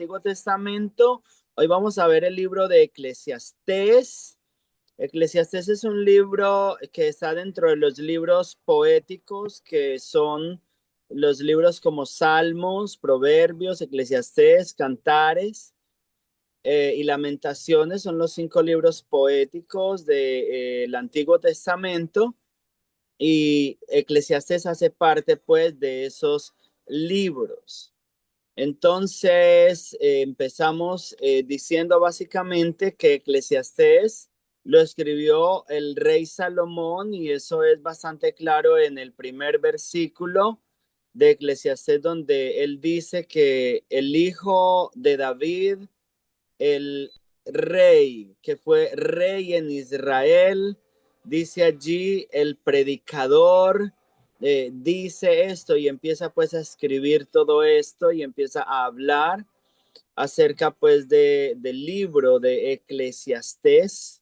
Antiguo Testamento. Hoy vamos a ver el libro de Eclesiastés. Eclesiastés es un libro que está dentro de los libros poéticos, que son los libros como Salmos, Proverbios, Eclesiastés, Cantares y Lamentaciones. Son los 5 libros poéticos del Antiguo Testamento. Y Eclesiastés hace parte pues de esos libros. Entonces empezamos diciendo básicamente que Eclesiastés lo escribió el rey Salomón, y eso es bastante claro en el primer versículo de Eclesiastés, donde él dice que el hijo de David, el rey, que fue rey en Israel, dice allí el predicador, dice esto y empieza pues a escribir todo esto y empieza a hablar acerca pues del libro de Eclesiastés.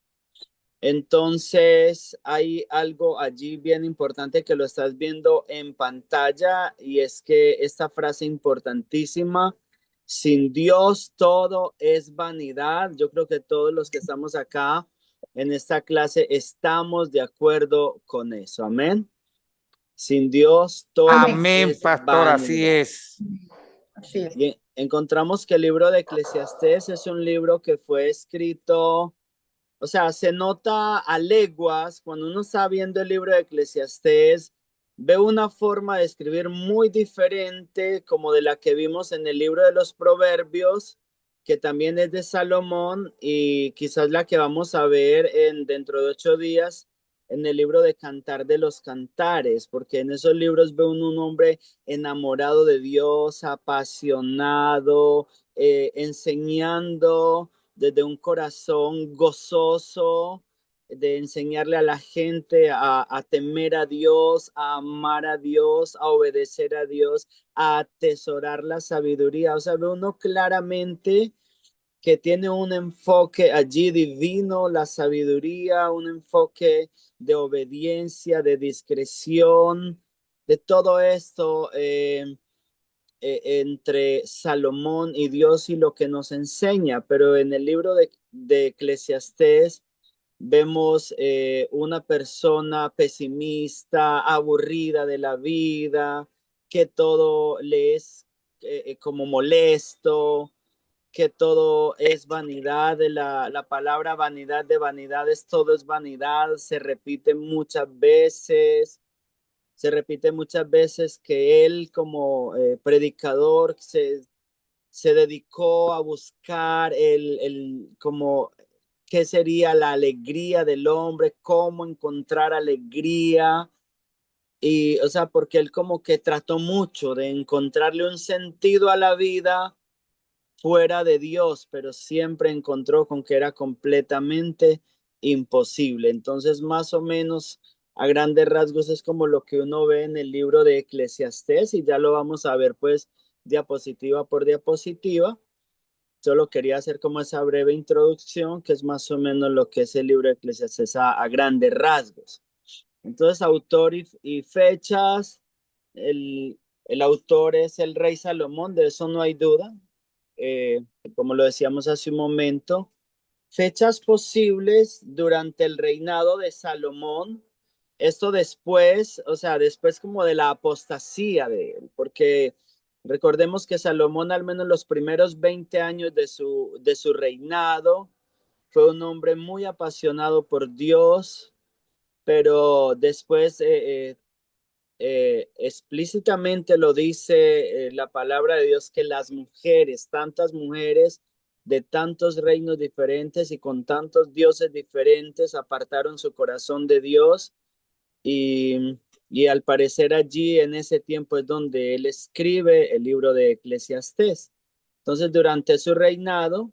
Entonces hay algo allí bien importante que lo estás viendo en pantalla, y es que esta frase importantísima: sin Dios todo es vanidad. Yo creo que todos los que estamos acá en esta clase estamos de acuerdo con eso. Amén. Sin Dios todo Amén, es pastor, así vanidad. es. Así es. Y encontramos que el libro de Eclesiastés es un libro que fue escrito, o sea, se nota a leguas cuando uno está viendo el libro de Eclesiastés, ve una forma de escribir muy diferente como de la que vimos en el libro de los Proverbios, que también es de Salomón, y quizás la que vamos a ver dentro de 8 días en el libro de Cantar de los Cantares, porque en esos libros ve un hombre enamorado de Dios, apasionado, enseñando desde un corazón gozoso, de enseñarle a la gente a temer a Dios, a amar a Dios, a obedecer a Dios, a atesorar la sabiduría. O sea, ve uno claramente que tiene un enfoque allí divino, la sabiduría, un enfoque de obediencia, de discreción, de todo esto. Entre Salomón y Dios y lo que nos enseña, pero en el libro de Eclesiastés vemos una persona pesimista, aburrida de la vida, que todo le es como molesto, que todo es vanidad. La palabra vanidad de vanidades, todo es vanidad, se repite muchas veces que él como predicador se dedicó a buscar como qué sería la alegría del hombre, cómo encontrar alegría. Y, o sea, porque él como que trató mucho de encontrarle un sentido a la vida fuera de Dios, pero siempre encontró con que era completamente imposible. Entonces, más o menos, a grandes rasgos es como lo que uno ve en el libro de Eclesiastés, y ya lo vamos a ver pues diapositiva por diapositiva. Solo quería hacer como esa breve introducción, que es más o menos lo que es el libro de Eclesiastés a grandes rasgos. Entonces, autor y fechas, el autor es el rey Salomón, de eso no hay duda. Como lo decíamos hace un momento, fechas posibles durante el reinado de Salomón. Esto después, o sea, después como de la apostasía de él, porque recordemos que Salomón, al menos los primeros 20 años de su reinado, fue un hombre muy apasionado por Dios, pero después explícitamente lo dice la palabra de Dios, que las mujeres, tantas mujeres de tantos reinos diferentes y con tantos dioses diferentes, apartaron su corazón de Dios, y al parecer allí en ese tiempo es donde él escribe el libro de Eclesiastés. Entonces, durante su reinado,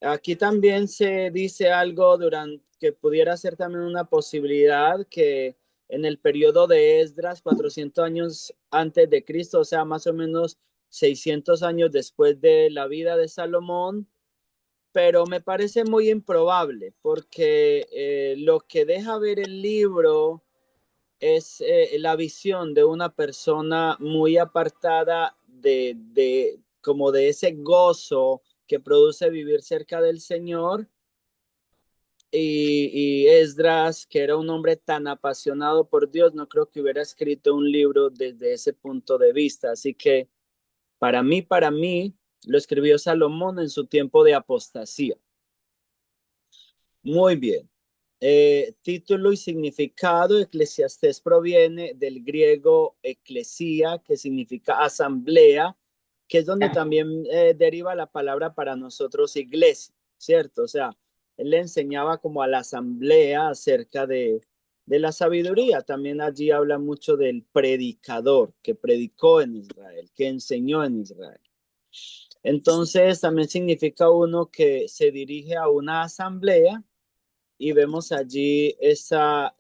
aquí también se dice algo durante que pudiera ser también una posibilidad, que en el periodo de Esdras, 400 años antes de Cristo, o sea, más o menos 600 años después de la vida de Salomón, pero me parece muy improbable porque lo que deja ver el libro es la visión de una persona muy apartada como de ese gozo que produce vivir cerca del Señor. Y Esdras, que era un hombre tan apasionado por Dios, no creo que hubiera escrito un libro desde ese punto de vista. Así que para mí, lo escribió Salomón en su tiempo de apostasía. Muy bien. Título y significado: Eclesiastés proviene del griego eclesia, que significa asamblea, que es donde también deriva la palabra para nosotros iglesia, ¿cierto? O sea, él le enseñaba como a la asamblea acerca de la sabiduría. También allí habla mucho del predicador, que predicó en Israel, que enseñó en Israel. Entonces, también significa uno que se dirige a una asamblea, y vemos allí esta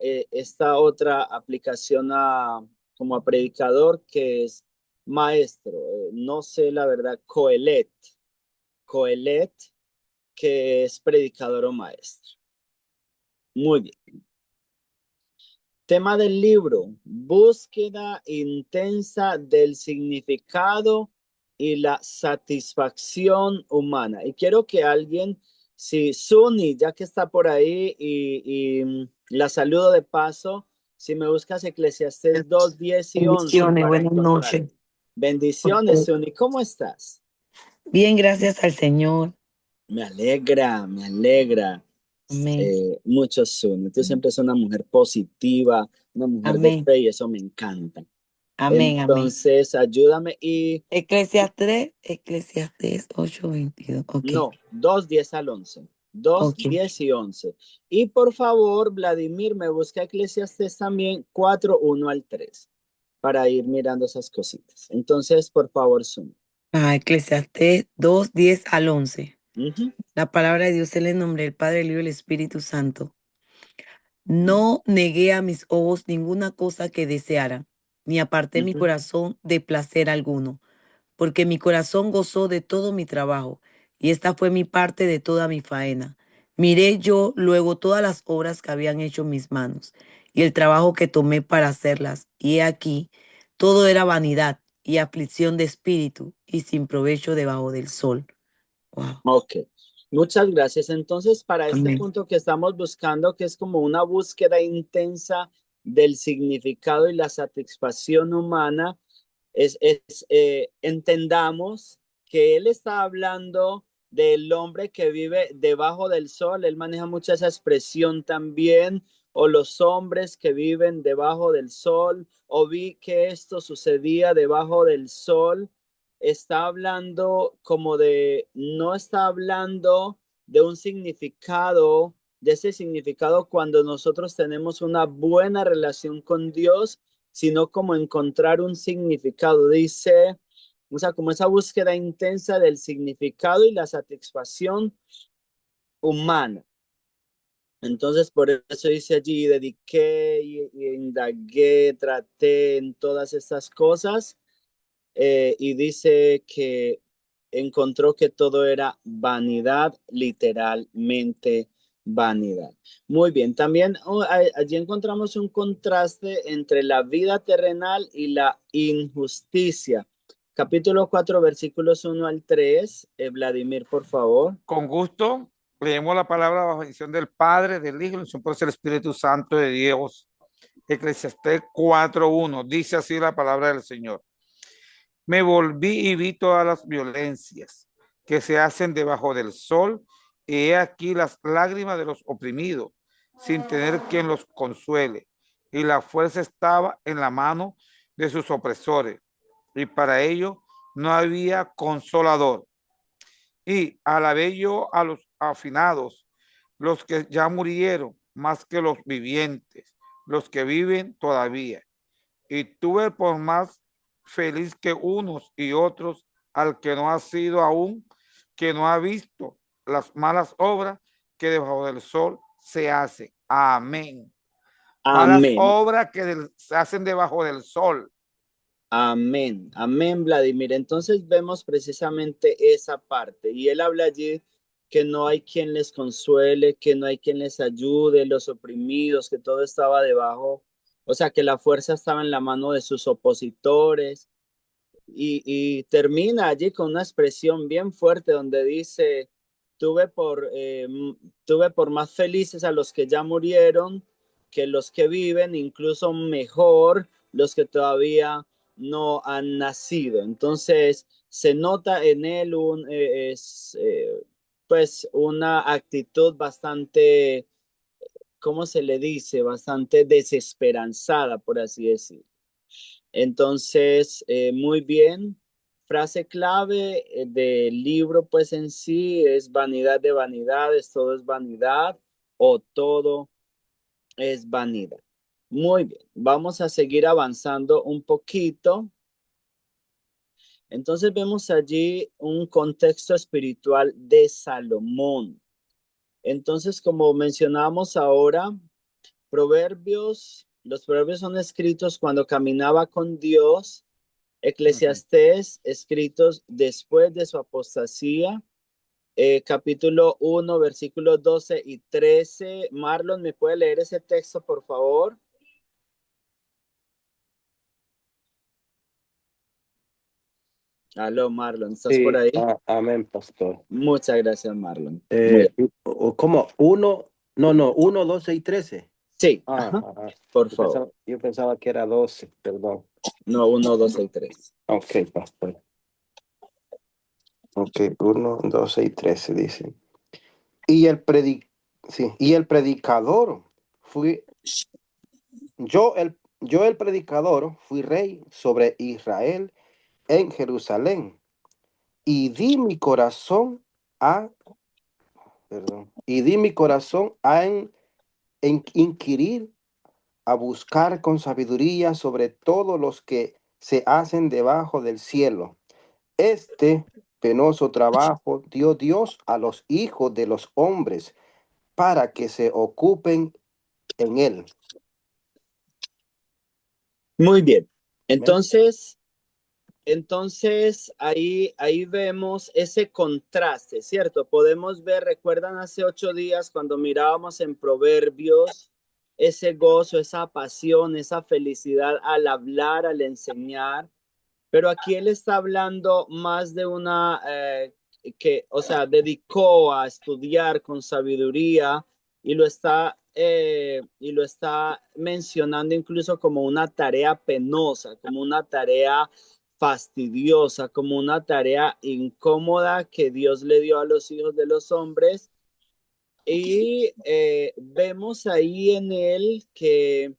otra aplicación como a predicador, que es maestro. No sé la verdad, coelet, que es predicador o maestro. Muy bien. Tema del libro: búsqueda intensa del significado y la satisfacción humana. Y quiero que alguien, si Suni, ya que está por ahí, la saludo de paso, si me buscas Eclesiastés 2, 10 y 11 Bendiciones, para buenas encontrar. noches. Bendiciones, Suni, ¿cómo estás? Bien, gracias al Señor. Me alegra, me alegra. Amén, Mucho, Suni. Tú siempre eres una mujer positiva, una mujer de amén, fe, y eso me encanta. amén, amén. Entonces, ayúdame. Y Eclesiastés 8:22. Ok, no, 2 10 al 11. 2 ok. 10 y 11. Y por favor, Vladimir, me busca Eclesiastés también 4 1 al 3 para ir mirando esas cositas. Entonces, por favor, Zoom. Eclesiastés 2:10 al 11. Ujú. La palabra de Dios es el nombre del Padre, el Hijo y el Espíritu Santo. No negué a mis ojos ninguna cosa que deseara, ni aparté mi Ujú. corazón de placer alguno, porque mi corazón gozó de todo mi trabajo, y esta fue mi parte de toda mi faena. Miré yo luego todas las obras que habían hecho mis manos, y el trabajo que tomé para hacerlas, y he aquí, todo era vanidad y aflicción de espíritu, y sin provecho debajo del sol. Wow. Ok, muchas gracias. Entonces, para este Amén. punto que estamos buscando, que es como una búsqueda intensa del significado y la satisfacción humana, entendamos que él está hablando del hombre que vive debajo del sol. Él maneja mucho esa expresión también, o los hombres que viven debajo del sol, o vi que esto sucedía debajo del sol. Está hablando como no está hablando de un significado, de ese significado cuando nosotros tenemos una buena relación con Dios, sino como encontrar un significado. Dice, o sea, como esa búsqueda intensa del significado y la satisfacción humana. Entonces, por eso dice allí, dediqué y indagué, traté en todas estas cosas, y dice que encontró que todo era vanidad, literalmente vanidad. Muy bien, también allí encontramos un contraste entre la vida terrenal y la injusticia. Capítulo 4, versículos 1 al 3. Vladimir, por favor. Con gusto, leemos la palabra bajo bendición del Padre, del Hijo y la por el Espíritu Santo de Dios. Eclesiastés 4:1 dice así la palabra del Señor. Me volví y vi todas las violencias que se hacen debajo del sol, y he aquí las lágrimas de los oprimidos, sin tener quien los consuele, y la fuerza estaba en la mano de sus opresores, y para ello no había consolador. Y alabé yo a los afinados, los que ya murieron, más que los vivientes, los que viven todavía. Y tuve por más feliz que unos y otros al que no ha sido aún, que no ha visto las malas obras que debajo del sol se hace. Amén. Malas Amén. obras que se hacen debajo del sol. Amén, amén, Vladimir. Entonces vemos precisamente esa parte, y él habla allí que no hay quien les consuele, que no hay quien les ayude, los oprimidos, que todo estaba debajo, o sea, que la fuerza estaba en la mano de sus opositores. y termina allí con una expresión bien fuerte donde dice, tuve por más felices a los que ya murieron que los que viven, incluso mejor los que todavía no han nacido. Entonces se nota en él pues una actitud bastante, ¿cómo se le dice? Bastante desesperanzada, por así decir. Entonces, muy bien. Frase clave del libro, pues en sí, es vanidad de vanidades, todo es vanidad o todo es vanidad. Muy bien, vamos a seguir avanzando un poquito. Entonces vemos allí un contexto espiritual de Salomón. Entonces, como mencionamos ahora, los proverbios son escritos cuando caminaba con Dios. Eclesiastés, escritos después de su apostasía, capítulo 1, versículos 12 y 13. Marlon, ¿me puede leer ese texto, por favor? Aló, Marlon, ¿estás por ahí? Amén, pastor. Muchas gracias, Marlon. Muy bien. ¿Cómo? 1, 12 y 13. Sí, Ajá. por favor. Yo pensaba que era 12, perdón. No, 1, 12 y 13. Ok, pastor. Ok, 1, 12 y 13 dice. Y el predicador fui, yo el predicador fui rey sobre Israel en Jerusalén y di mi corazón a inquirir, a buscar con sabiduría sobre todos los que se hacen debajo del cielo. Este penoso trabajo dio Dios a los hijos de los hombres para que se ocupen en él. Muy bien. Entonces ahí vemos ese contraste, ¿cierto? Podemos ver, recuerdan hace 8 días cuando mirábamos en Proverbios, ese gozo, esa pasión, esa felicidad al hablar, al enseñar, pero aquí él está hablando más de una dedicó a estudiar con sabiduría y lo está mencionando incluso como una tarea penosa, como una tarea fastidiosa, como una tarea incómoda que Dios le dio a los hijos de los hombres. Y vemos ahí en él que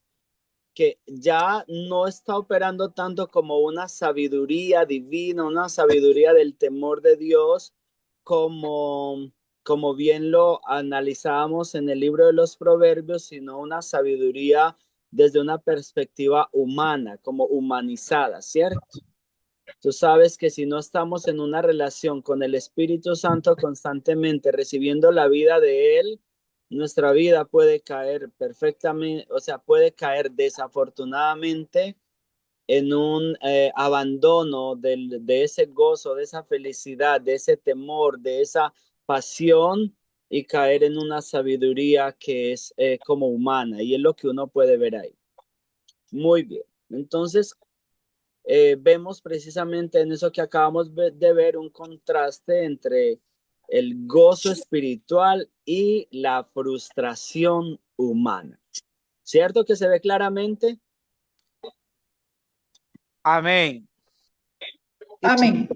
ya no está operando tanto como una sabiduría divina, una sabiduría del temor de Dios, como bien lo analizábamos en el libro de los Proverbios, sino una sabiduría desde una perspectiva humana, como humanizada, ¿cierto? Tú sabes que si no estamos en una relación con el Espíritu Santo constantemente recibiendo la vida de Él, nuestra vida puede caer perfectamente, o sea, puede caer desafortunadamente en un abandono de ese gozo, de esa felicidad, de ese temor, de esa pasión y caer en una sabiduría que es como humana y es lo que uno puede ver ahí. Muy bien. Entonces, vemos precisamente en eso que acabamos de ver un contraste entre el gozo espiritual y la frustración humana. ¿Cierto que se ve claramente? Amén. Amén.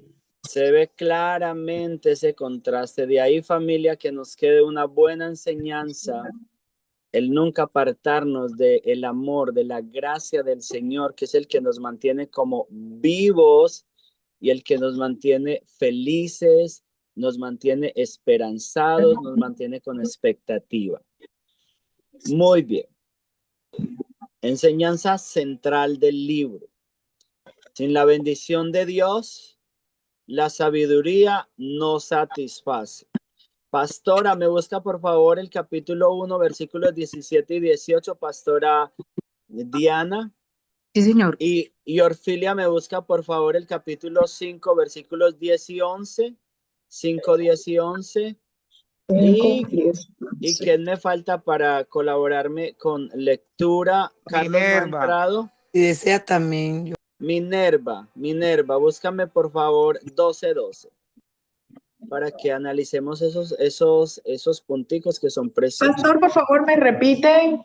Se ve claramente ese contraste. De ahí, familia, que nos quede una buena enseñanza, el nunca apartarnos del amor, de la gracia del Señor, que es el que nos mantiene como vivos y el que nos mantiene felices, nos mantiene esperanzados, nos mantiene con expectativa. Muy bien. Enseñanza central del libro. Sin la bendición de Dios, la sabiduría no satisface. Pastora, me busca por favor el capítulo 1, versículos 17 y 18, Pastora Diana. Sí, señor. Y Orfilia me busca por favor el capítulo 5, versículos 10 y 11. 5, 10 y 11. ¿Y quién me falta para colaborarme con lectura? Carlos, ¿no ha Minerva. entrado? Si desea también, yo Minerva, búscame por favor 12:12 para que analicemos esos punticos que son preciosos. Pastor, por favor, me repite.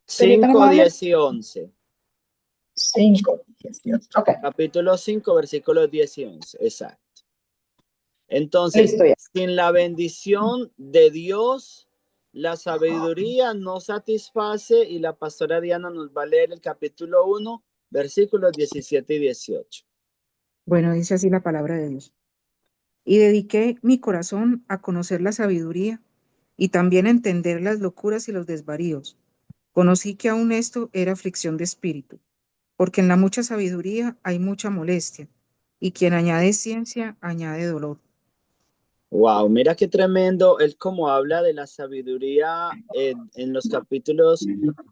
5, 10 y 11. 5, 10, ok. Capítulo 5, versículos 10 y 11, exacto. Entonces, Listo ya. sin la bendición de Dios, la sabiduría no satisface, y la pastora Diana nos va a leer el capítulo 1, versículos 17 y 18. Bueno, dice así la palabra de Dios. Y dediqué mi corazón a conocer la sabiduría y también a entender las locuras y los desvaríos. Conocí que aún esto era aflicción de espíritu, porque en la mucha sabiduría hay mucha molestia, y quien añade ciencia añade dolor. Wow, mira qué tremendo. Él como habla de la sabiduría en los capítulos,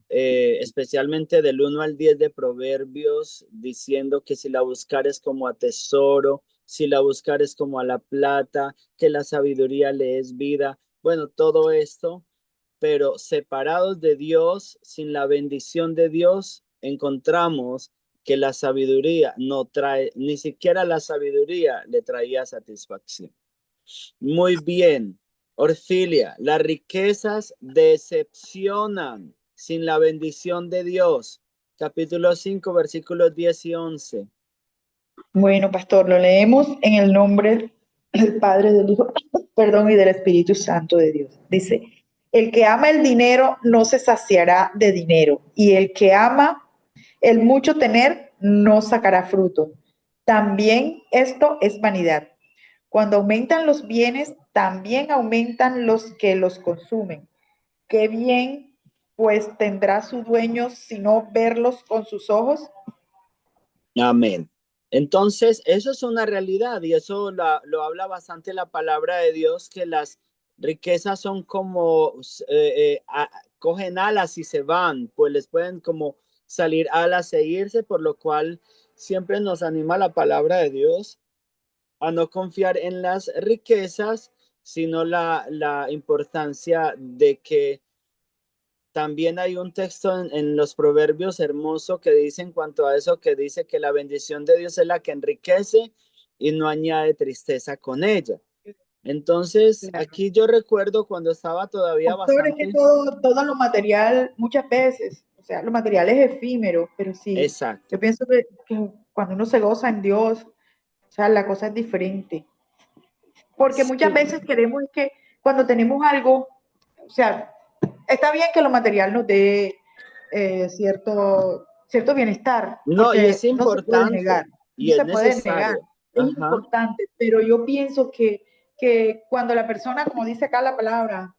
especialmente del 1 al 10 de Proverbios, diciendo que si la buscares como a tesoro, si la buscares como a la plata, que la sabiduría le es vida. Bueno, todo esto, pero separados de Dios, sin la bendición de Dios, encontramos que la sabiduría no trae, ni siquiera la sabiduría le traía satisfacción. Muy bien, Orfilia, las riquezas decepcionan sin la bendición de Dios. Capítulo 5, versículos 10 y 11. Bueno, pastor, lo leemos en el nombre del Padre, del Hijo, perdón, y del Espíritu Santo de Dios. Dice, el que ama el dinero no se saciará de dinero, y el que ama el mucho tener no sacará fruto. También esto es vanidad. Cuando aumentan los bienes, también aumentan los que los consumen. Qué bien, pues tendrá su dueño si no verlos con sus ojos. Amén. Entonces, eso es una realidad, y eso lo habla bastante la palabra de Dios, que las riquezas son como, cogen alas y se van, pues les pueden como salir alas e irse, por lo cual siempre nos anima la palabra de Dios a no confiar en las riquezas, sino la importancia de que también hay un texto en los Proverbios hermoso que dice en cuanto a eso, que dice que la bendición de Dios es la que enriquece y no añade tristeza con ella. Entonces, Claro. aquí yo recuerdo cuando estaba todavía Pastor, es que bastante... todo lo material, muchas veces, o sea, lo material es efímero, pero sí, Exacto. yo pienso que cuando uno se goza en Dios, o sea, la cosa es diferente. Porque muchas Sí. veces queremos que cuando tenemos algo, o sea, está bien que lo material nos dé cierto bienestar, No, y es porque no se puede importante negar, y no es se puede negar, necesario. es Ajá. importante, pero yo pienso que cuando la persona, como dice acá la palabra,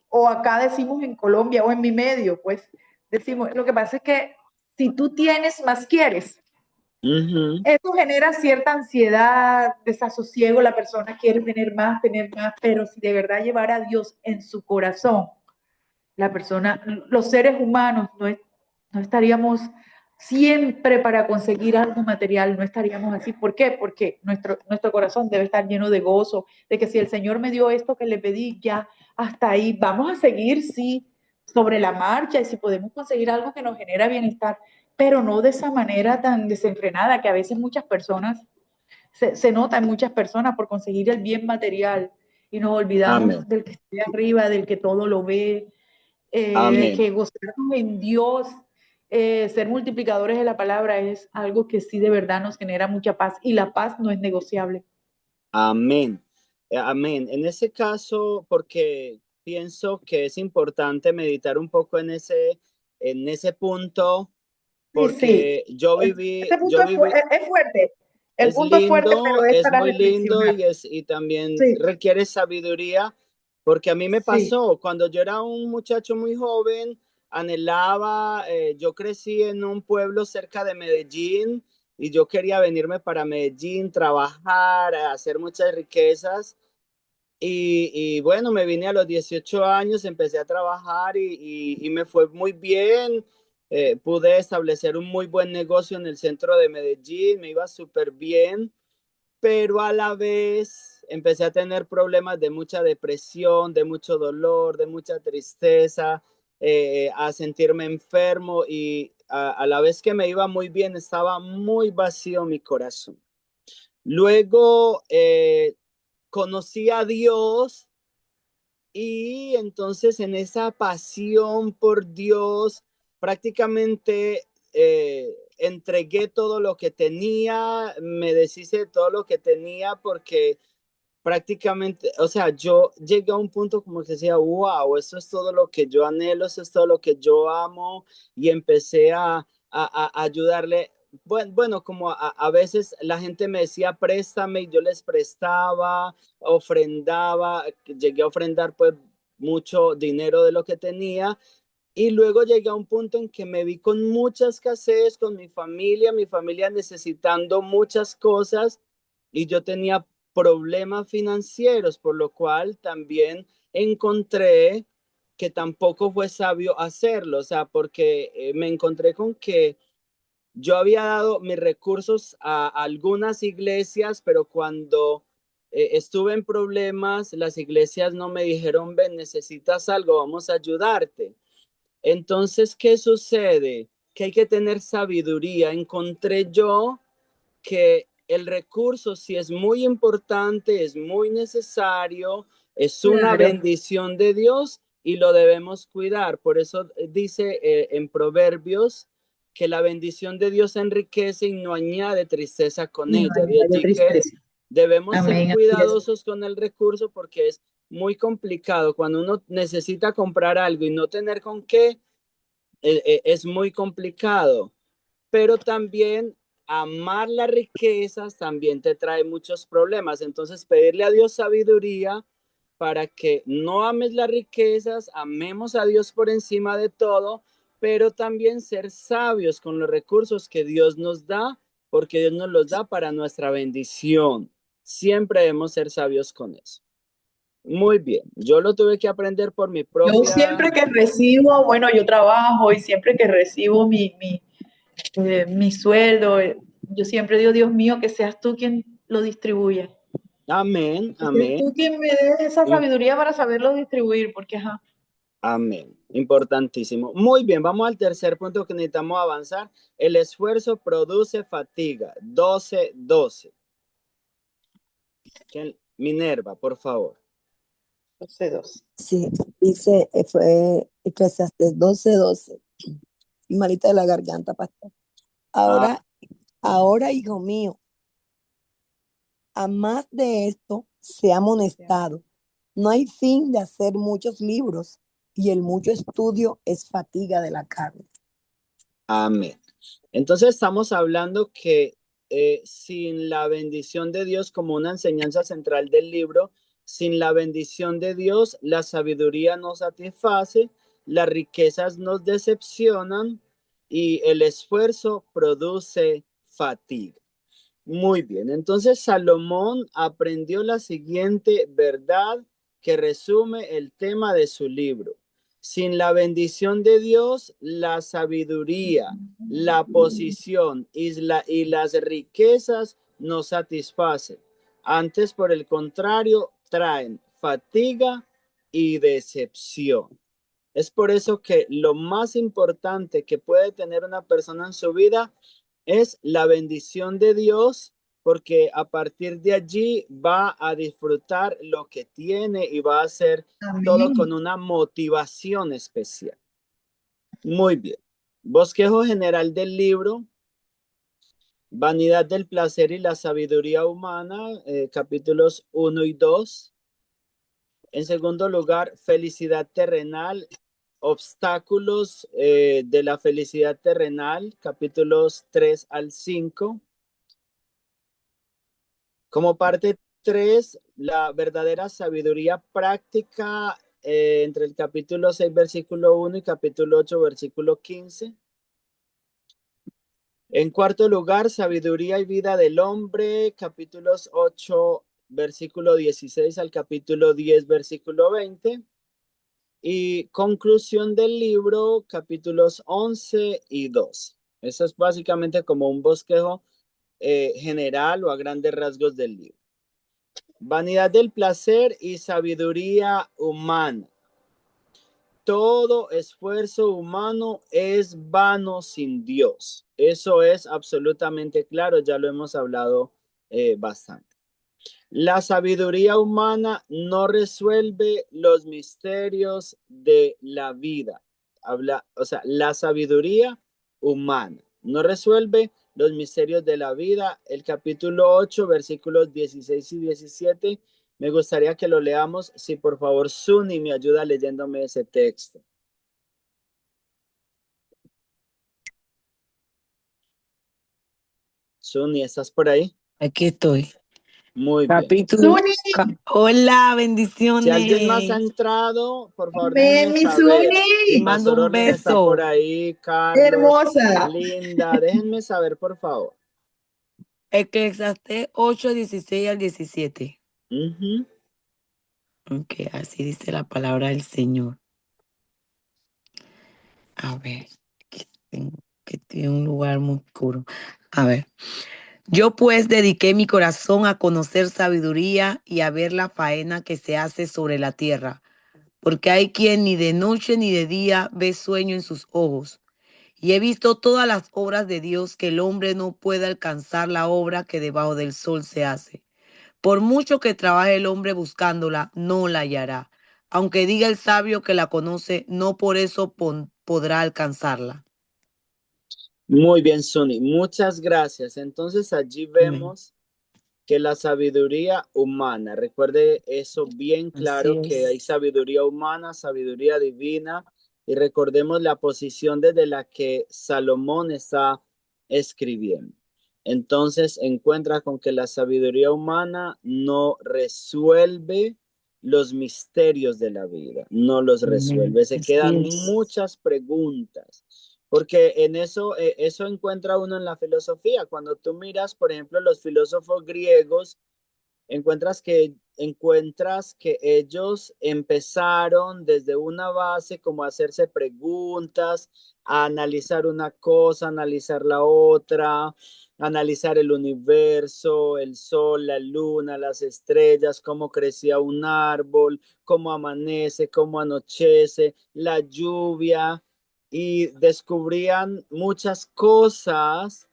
o acá decimos en Colombia o en mi medio, pues decimos, lo que pasa es que si tú tienes, más quieres. Uh-huh. Eso genera cierta ansiedad, desasosiego, la persona quiere tener más, pero si de verdad llevara a Dios en su corazón, la persona, los seres humanos no estaríamos siempre para conseguir algo material, no estaríamos así. ¿Por qué? Porque nuestro corazón debe estar lleno de gozo, de que si el Señor me dio esto que le pedí, ya hasta ahí, vamos a seguir, sí, sobre la marcha, y si podemos conseguir algo que nos genera bienestar, pero no de esa manera tan desenfrenada que a veces muchas personas, se nota en muchas personas por conseguir el bien material, y nos olvidamos Amén. del que está arriba, del que todo lo ve, Amén. que gozarnos en Dios, ser multiplicadores de la palabra es algo que sí de verdad nos genera mucha paz, y la paz no es negociable. Amén. Amén. En ese caso, porque pienso que es importante meditar un poco en ese punto, Sí, sí. porque yo viví, Este punto es fuerte. El es punto es fuerte, lindo, pero es es para muy lindo, reflexionar. y también Sí, requiere sabiduría, porque a mí me sí. pasó cuando yo era un muchacho muy joven, anhelaba, yo crecí en un pueblo cerca de Medellín y yo quería venirme para Medellín, trabajar, hacer muchas riquezas. Y bueno, me vine a los 18 años, empecé a trabajar y me fue muy bien. Pude establecer un muy buen negocio en el centro de Medellín, me iba súper bien, pero a la vez empecé a tener problemas de mucha depresión, de mucho dolor, de mucha tristeza, a sentirme enfermo, y a la vez que me iba muy bien, estaba muy vacío mi corazón. Luego conocí a Dios y entonces en esa pasión por Dios prácticamente entregué todo lo que tenía, me deshice de todo lo que tenía porque prácticamente, o sea, yo llegué a un punto como que decía, wow, eso es todo lo que yo anhelo, eso es todo lo que yo amo, y empecé a ayudarle. Bueno, como a veces la gente me decía, préstame, y yo les prestaba, ofrendaba, llegué a ofrendar pues mucho dinero de lo que tenía, y luego llegué a un punto en que me vi con mucha escasez, con mi familia necesitando muchas cosas, y yo tenía problemas financieros, por lo cual también encontré que tampoco fue sabio hacerlo, o sea, porque me encontré con que yo había dado mis recursos a algunas iglesias, pero cuando estuve en problemas, las iglesias no me dijeron, ven, necesitas algo, vamos a ayudarte. Entonces, ¿qué sucede? Que hay que tener sabiduría. Encontré yo que el recurso sí es muy importante, es muy necesario, es una Claro. bendición de Dios y lo debemos cuidar. Por eso dice en Proverbios que la bendición de Dios enriquece y no añade tristeza con Y no ella. De hay allí que tristeza. debemos ser Amén. Así es. cuidadosos con el recurso porque es muy complicado. Cuando uno necesita comprar algo y no tener con qué, es muy complicado. Pero también amar las riquezas también te trae muchos problemas. Entonces, pedirle a Dios sabiduría para que no ames las riquezas, amemos a Dios por encima de todo, pero también ser sabios con los recursos que Dios nos da, porque Dios nos los da para nuestra bendición. Siempre debemos ser sabios con eso. Muy bien, yo lo tuve que aprender por mi Yo propia... siempre que recibo, bueno, yo trabajo y siempre que recibo mi sueldo, yo siempre digo, Dios mío, que seas tú quien lo distribuya. Amén, Que seas amén. tú quien me des esa sabiduría para saberlo distribuir, porque ajá. Amén. Importantísimo. Muy bien, vamos al tercer punto que necesitamos avanzar. El esfuerzo produce fatiga. 12:12. Minerva, por favor. 12:2. Sí, dice, fue Eclesiastes 12:12. Y malita de la garganta, pastor. Ah, Ahora, hijo mío, a más de esto se ha amonestado. No hay fin de hacer muchos libros, y el mucho estudio es fatiga de la carne. amén. Entonces estamos hablando que sin la bendición de Dios, como una enseñanza central del libro, sin la bendición de Dios, la sabiduría nos satisface, las riquezas nos decepcionan y el esfuerzo produce fatiga. Muy bien, entonces Salomón aprendió la siguiente verdad que resume el tema de su libro. Sin la bendición de Dios, la sabiduría, la posición y las riquezas no satisfacen. Antes, por el contrario, traen fatiga y decepción. Es por eso que lo más importante que puede tener una persona en su vida es la bendición de Dios, porque a partir de allí va a disfrutar lo que tiene y va a hacer todo con Amén. una motivación especial. Muy bien. Bosquejo general del libro, Vanidad del placer y la sabiduría humana, capítulos 1 y 2. En segundo lugar, felicidad terrenal, obstáculos de la felicidad terrenal, capítulos 3 al 5. Como parte 3, la verdadera sabiduría práctica entre el capítulo 6, versículo 1 y capítulo 8, versículo 15. En cuarto lugar, sabiduría y vida del hombre, capítulos 8, versículo 16 al capítulo 10, versículo 20. Y conclusión del libro, capítulos 11 y 12. Eso es básicamente como un bosquejo general o a grandes rasgos del libro. Vanidad del placer y sabiduría humana. todo esfuerzo humano es vano sin Dios. Eso es absolutamente claro, ya lo hemos hablado bastante. La sabiduría humana no resuelve los misterios de la vida. La sabiduría humana no resuelve los misterios de la vida. El capítulo 8, versículos 16 y 17. Me gustaría que lo leamos. Si por favor, Suni me ayuda leyéndome ese texto. Suni, ¿estás por ahí? Aquí estoy. Muy bien. Capítulo. Suni, Hola, Si alguien más ha bendiciones. entrado, por favor, ven, déjenme mi saber. Te Suni, mando Pastor un Orlen está por beso. ahí, Carlos, hermosa. Linda, déjenme saber, por favor. Eclesiastés 8, 16 al 17. Ujú. Ok, así dice la palabra del Señor. A ver, que tiene un lugar muy oscuro. A ver. Yo pues dediqué mi corazón a conocer sabiduría y a ver la faena que se hace sobre la tierra, porque hay quien ni de noche ni de día ve sueño en sus ojos. Y he visto todas las obras de Dios, que el hombre no puede alcanzar la obra que debajo del sol se hace. Por mucho que trabaje el hombre buscándola, no la hallará. Aunque diga el sabio que la conoce, no por eso podrá alcanzarla. Muy bien, Suni. Muchas gracias. Entonces allí Amén. vemos que la sabiduría humana, recuerde eso bien Así claro, que hay es. sabiduría humana, sabiduría divina, y recordemos la posición desde la que Salomón está escribiendo. Entonces encuentra con que la sabiduría humana no resuelve los misterios de la vida, no los Amén. resuelve. Se Así quedan es. muchas preguntas. Porque en eso encuentra uno en la filosofía. Cuando tú miras, por ejemplo, los filósofos griegos, encuentras que ellos empezaron desde una base como a hacerse preguntas, a analizar una cosa, analizar la otra, analizar el universo, el sol, la luna, las estrellas, cómo crecía un árbol, cómo amanece, cómo anochece, la lluvia, y descubrían muchas cosas,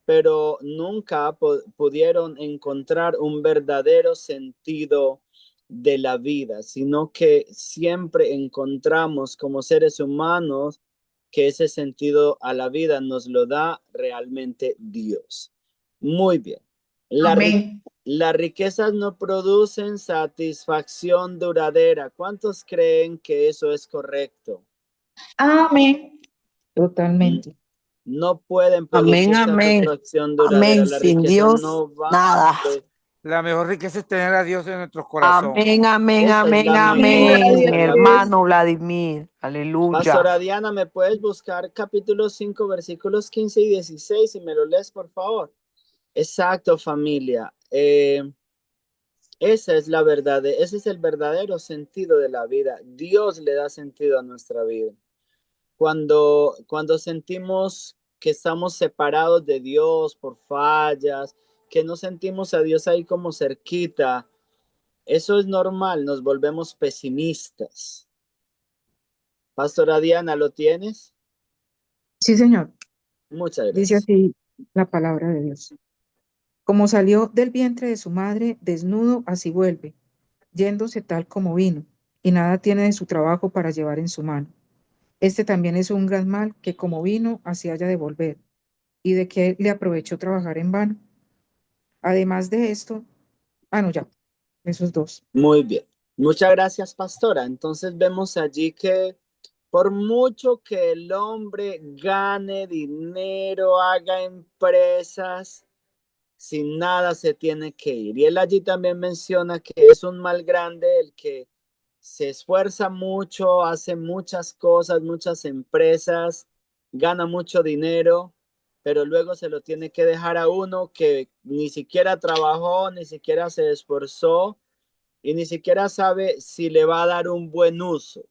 pero nunca pudieron encontrar un verdadero sentido de la vida, sino que siempre encontramos como seres humanos que ese sentido a la vida nos lo da realmente Dios. Muy bien. Amén. Las riquezas no producen satisfacción duradera. ¿Cuántos creen que eso es correcto? Amén. Totalmente. No pueden Amén, producir amén. satisfacción duradera. Amén. La Sin riqueza Dios, no va nada. La mejor riqueza es tener a Dios en nuestros corazones. Amén, amén, Esa es amén, la Amén, mejor, amén, esa gloria es a la Dios. hermano mejor. Vladimir. Aleluya. Pastora Diana, ¿me puedes buscar capítulo 5, versículos 15 y 16 y me lo lees, por favor? Exacto, familia. Esa es la verdad, ese es el verdadero sentido de la vida. Dios le da sentido a nuestra vida. Cuando sentimos que estamos separados de Dios por fallas, que no sentimos a Dios ahí como cerquita, eso es normal, nos volvemos pesimistas. Pastora Diana, ¿lo tienes? Sí, Señor. Muchas Dice gracias. así la palabra de Dios. Como salió del vientre de su madre, desnudo, así vuelve, yéndose tal como vino, y nada tiene de su trabajo para llevar en su mano. Este también es un gran mal, que como vino, así haya de volver, y de qué le aprovechó trabajar en vano. Además de esto, no, ya, esos dos. Muy bien. Muchas gracias, pastora. Entonces vemos allí que por mucho que el hombre gane dinero, haga empresas, sin nada se tiene que ir. Y él allí también menciona que es un mal grande el que se esfuerza mucho, hace muchas cosas, muchas empresas, gana mucho dinero, pero luego se lo tiene que dejar a uno que ni siquiera trabajó, ni siquiera se esforzó y ni siquiera sabe si le va a dar un buen uso.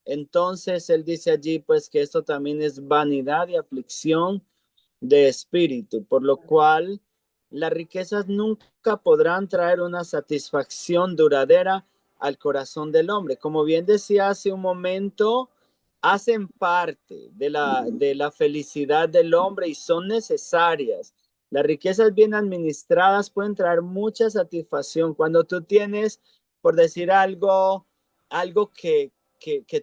Entonces él dice allí pues que esto también es vanidad y aflicción de espíritu, por lo cual las riquezas nunca podrán traer una satisfacción duradera al corazón del hombre. Como bien decía hace un momento, hacen parte de la felicidad del hombre y son necesarias. Las riquezas bien administradas pueden traer mucha satisfacción. Cuando tú tienes, por decir algo que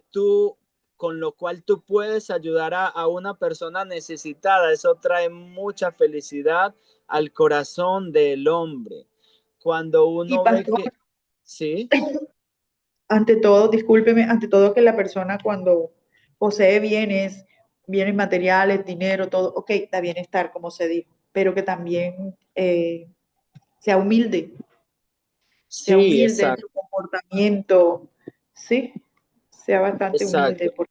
tú, con lo cual tú puedes ayudar a una persona necesitada, eso trae mucha felicidad al corazón del hombre. Cuando Y uno ve pastor, que, sí, ante todo, discúlpeme, ante todo que la persona cuando posee bienes materiales, dinero, todo, ok, da bienestar, como se dijo, pero que también sea sea sí, humilde en su exacto, comportamiento, sí, sea bastante humilde, exacto.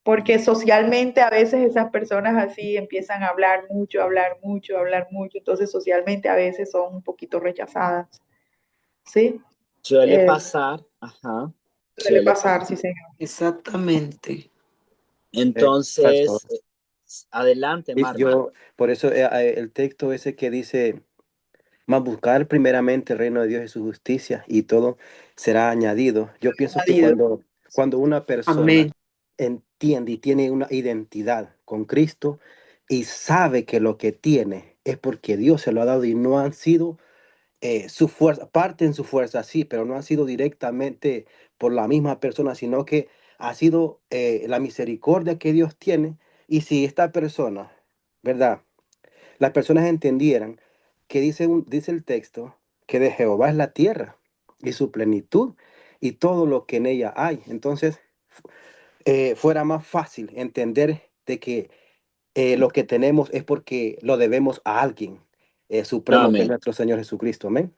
porque socialmente a veces esas personas así empiezan a hablar mucho, hablar mucho, hablar mucho, entonces socialmente a veces son un poquito rechazadas, ¿sí? Suele Eh, pasar, ajá, Suele suele pasar. pasar, sí, señor. Exactamente. Pastor. Entonces, adelante, Y Marlon. yo, por eso el texto ese que dice, más buscar primeramente el reino de Dios y su justicia y todo será añadido. Yo pienso que Añadido. cuando una persona Amén. entiende y tiene una identidad con Cristo y sabe que lo que tiene es porque Dios se lo ha dado y no han sido su fuerza, parte en su fuerza, sí, pero no ha sido directamente por la misma persona, sino que ha sido la misericordia que Dios tiene. Y si esta persona, ¿verdad? Las personas entendieran que dice el texto que de Jehová es la tierra y su plenitud y todo lo que en ella hay. Entonces, fuera más fácil entender de que lo que tenemos es porque lo debemos a alguien supremo que es Amén, nuestro Señor Jesucristo. Amén.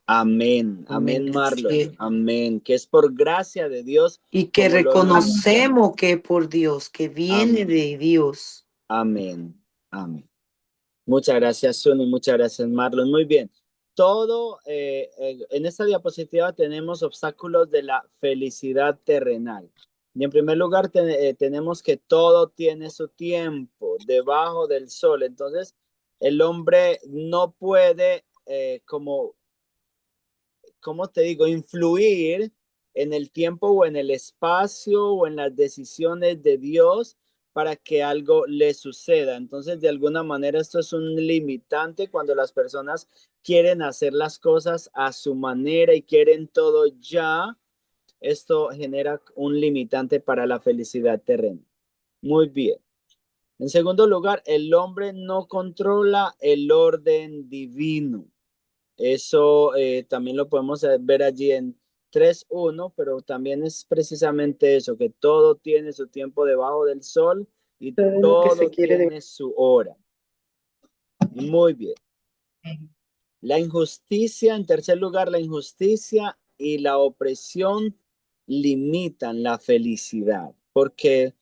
amén, amén, Amén. Así Marlon, es. amén, que es por gracia de Dios, Y que como lo hemos mencionado. reconocemos que es por Dios, que viene Amén, de Dios. amén, amén. Muchas gracias, Suni, muchas gracias, Marlon. Muy bien. En esta diapositiva tenemos obstáculos de la felicidad terrenal. Y en primer lugar tenemos que todo tiene su tiempo debajo del sol. Entonces, el hombre no puede, ¿cómo te digo?, influir en el tiempo o en el espacio o en las decisiones de Dios para que algo le suceda. Entonces, de alguna manera, esto es un limitante cuando las personas quieren hacer las cosas a su manera y quieren todo ya. Esto genera un limitante para la felicidad terrena. Muy bien. En segundo lugar, el hombre no controla el orden divino. Eso también lo podemos ver allí en 3:1, pero también es precisamente eso, que todo tiene su tiempo debajo del sol y Todo lo que se todo quiere de tiene su hora. Muy bien. La injusticia, en tercer lugar, la injusticia y la opresión limitan la felicidad, porque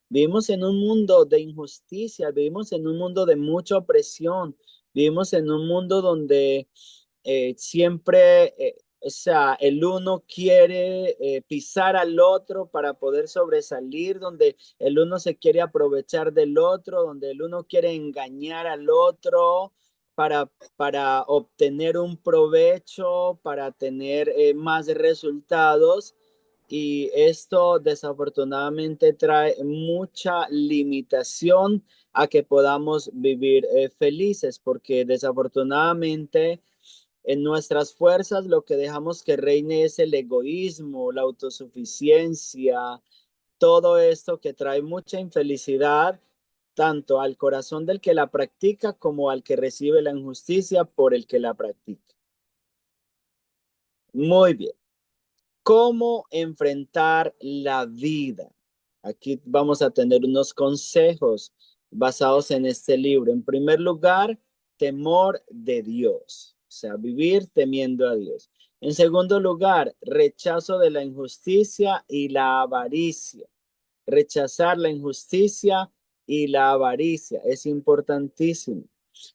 vivimos en un mundo de injusticia, vivimos en un mundo de mucha opresión, vivimos en un mundo donde siempre, o sea, el uno quiere pisar al otro para poder sobresalir, donde el uno se quiere aprovechar del otro, donde el uno quiere engañar al otro para obtener un provecho, para tener más resultados. Y esto desafortunadamente trae mucha limitación a que podamos vivir felices, porque desafortunadamente en nuestras fuerzas lo que dejamos que reine es el egoísmo, la autosuficiencia, todo esto que trae mucha infelicidad tanto al corazón del que la practica como al que recibe la injusticia por el que la practica. Muy bien. ¿Cómo enfrentar la vida? Aquí vamos a tener unos consejos basados en este libro. En primer lugar, temor de Dios, o sea, vivir temiendo a Dios. En segundo lugar, rechazo de la injusticia y la avaricia. Rechazar la injusticia y la avaricia es importantísimo.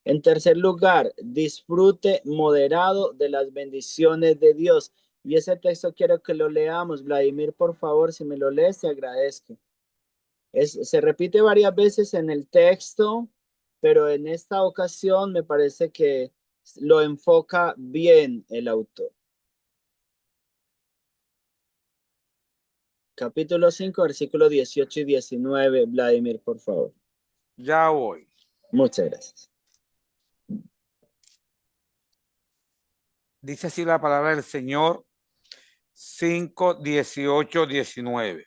En tercer lugar, disfrute moderado de las bendiciones de Dios. Y ese texto quiero que lo leamos. Vladimir, por favor, si me lo lees, te agradezco. Se repite varias veces en el texto, pero en esta ocasión me parece que lo enfoca bien el autor. capítulo 5, versículos 18 y 19, Vladimir, por favor. Ya voy. Muchas gracias. Dice así la palabra del Señor, 5, 18, 19.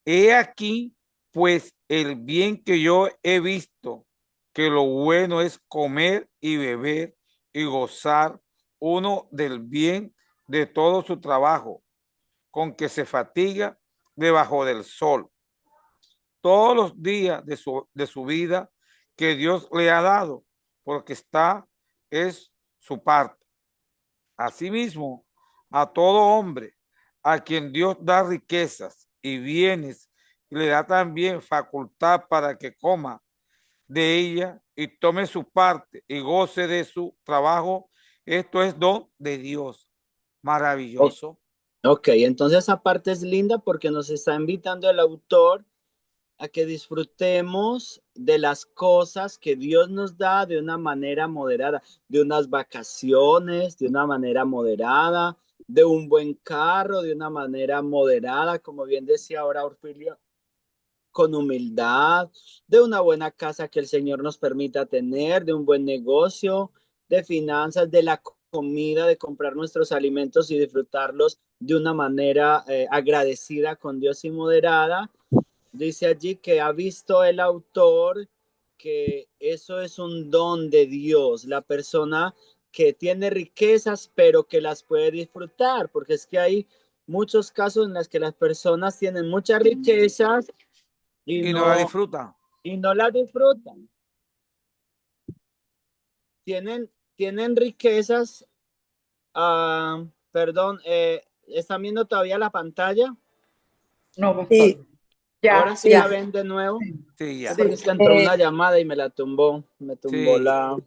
He aquí, pues, el bien que yo he visto, que lo bueno es comer y beber y gozar uno del bien de todo su trabajo, con que se fatiga debajo del sol, todos los días de su vida que Dios le ha dado, porque es su parte. Asimismo, a todo hombre a quien Dios da riquezas y bienes, y le da también facultad para que coma de ella y tome su parte y goce de su trabajo. Esto es don de Dios. Maravilloso. Ok, entonces esa parte es linda porque nos está invitando el autor a que disfrutemos de las cosas que Dios nos da de una manera moderada, de unas vacaciones, de una manera moderada, de un buen carro, de una manera moderada, como bien decía ahora Orfilio, con humildad, de una buena casa que el Señor nos permita tener, de un buen negocio, de finanzas, de la comida, de comprar nuestros alimentos y disfrutarlos de una manera agradecida con Dios y moderada. Dice allí que ha visto el autor que eso es un don de Dios, la persona que tiene riquezas pero que las puede disfrutar, porque es que hay muchos casos en los que las personas tienen muchas riquezas Y no la disfrutan. y no las disfrutan. Tienen riquezas, perdón, ¿están viendo todavía la pantalla? No, pastor. Sí, Ya, Ahora sí ya. la ven de nuevo. Sí, ya. Sí, porque es que entró Eh, una llamada y me la tumbó, me tumbó Sí. la...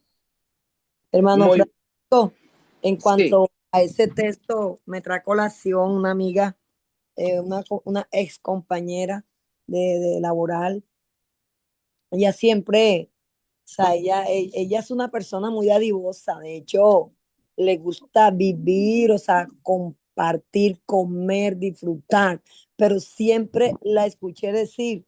hermano Muy, Francisco, en sí. cuanto a ese texto, me trae a colación una amiga, una ex compañera de laboral. Ella siempre, o sea, ella es una persona muy dadivosa, de hecho, le gusta vivir, o sea, compartir, comer, disfrutar, pero siempre la escuché decir,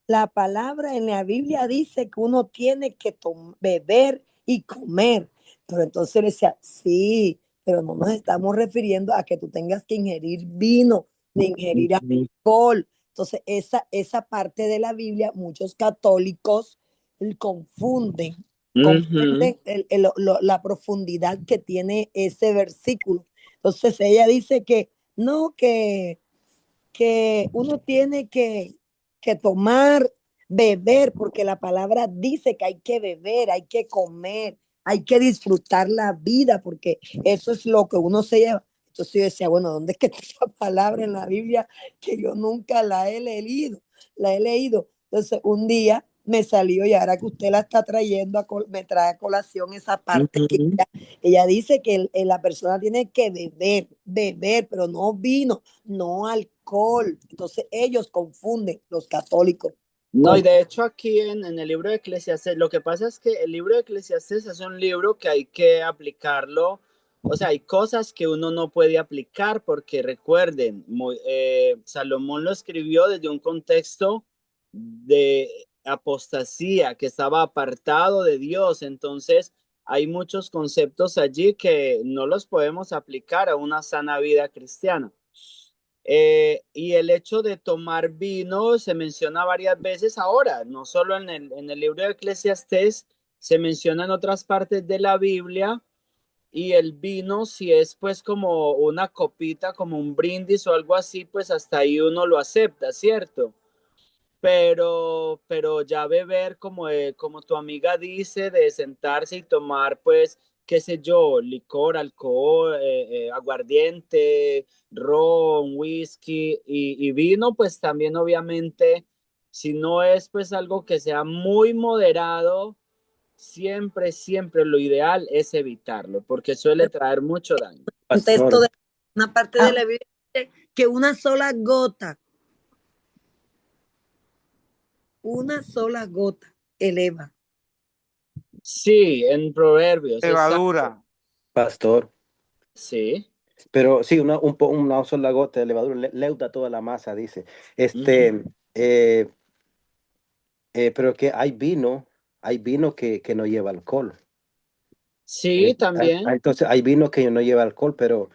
la palabra en la Biblia dice que uno tiene que beber y comer, pero entonces le decía, sí, pero no nos estamos refiriendo a que tú tengas que ingerir vino, ni ingerir alcohol. Entonces, esa parte de la Biblia, muchos católicos confunden, Ujú. la profundidad que tiene ese versículo. Entonces, ella dice que no, que uno tiene que tomar, beber, porque la palabra dice que hay que beber, hay que comer, hay que disfrutar la vida, porque eso es lo que uno se lleva. Entonces yo decía, bueno, ¿dónde es que está esa palabra en la Biblia que yo nunca la he leído? La he leído. Entonces un día me salió y ahora que usted la está trayendo, me trae a colación esa parte que Ujú. ella dice que la persona tiene que beber, pero no vino, no alcohol. Entonces ellos confunden, los católicos. No, y de hecho aquí en el libro de Eclesiastés, lo que pasa es que el libro de Eclesiastés es un libro que hay que aplicarlo, o sea, hay cosas que uno no puede aplicar porque recuerden, Salomón lo escribió desde un contexto de apostasía, que estaba apartado de Dios, entonces hay muchos conceptos allí que no los podemos aplicar a una sana vida cristiana. Y el hecho de tomar vino se menciona varias veces ahora, no solo en el libro de Eclesiastés, se menciona en otras partes de la Biblia. Y el vino, si es pues como una copita, como un brindis o algo así, pues hasta ahí uno lo acepta, ¿cierto? Pero ya beber, como tu amiga dice, de sentarse y tomar, pues, qué sé yo, licor, alcohol, aguardiente, ron, whisky y vino, pues también obviamente, si no es pues algo que sea muy moderado, siempre lo ideal es evitarlo, porque suele traer mucho daño. Un texto de Pastor, una parte de la Biblia dice que una sola gota eleva. Sí, en Proverbios, exacto. Levadura. pastor, Sí. Pero sí, una sola gota de levadura leuda toda la masa, dice. Ujú. Eh, pero que hay vino que no lleva alcohol. Sí, también. Entonces, hay vino que no lleva alcohol, pero,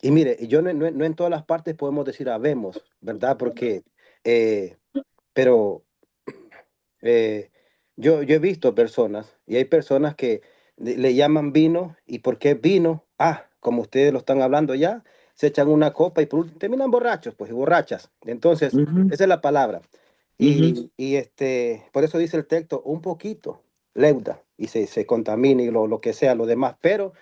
y mire, yo no en todas las partes podemos decir habemos, ¿verdad? Porque, eh, pero yo he visto personas, y hay personas que le llaman vino, ¿y por qué vino? Ah, como ustedes lo están hablando ya, se echan una copa y por último terminan borrachos, pues, y borrachas. Entonces, Ujú, esa es la palabra. ujú, Por eso dice el texto, un poquito, leuda, y se contamina y lo que sea, lo demás. Pero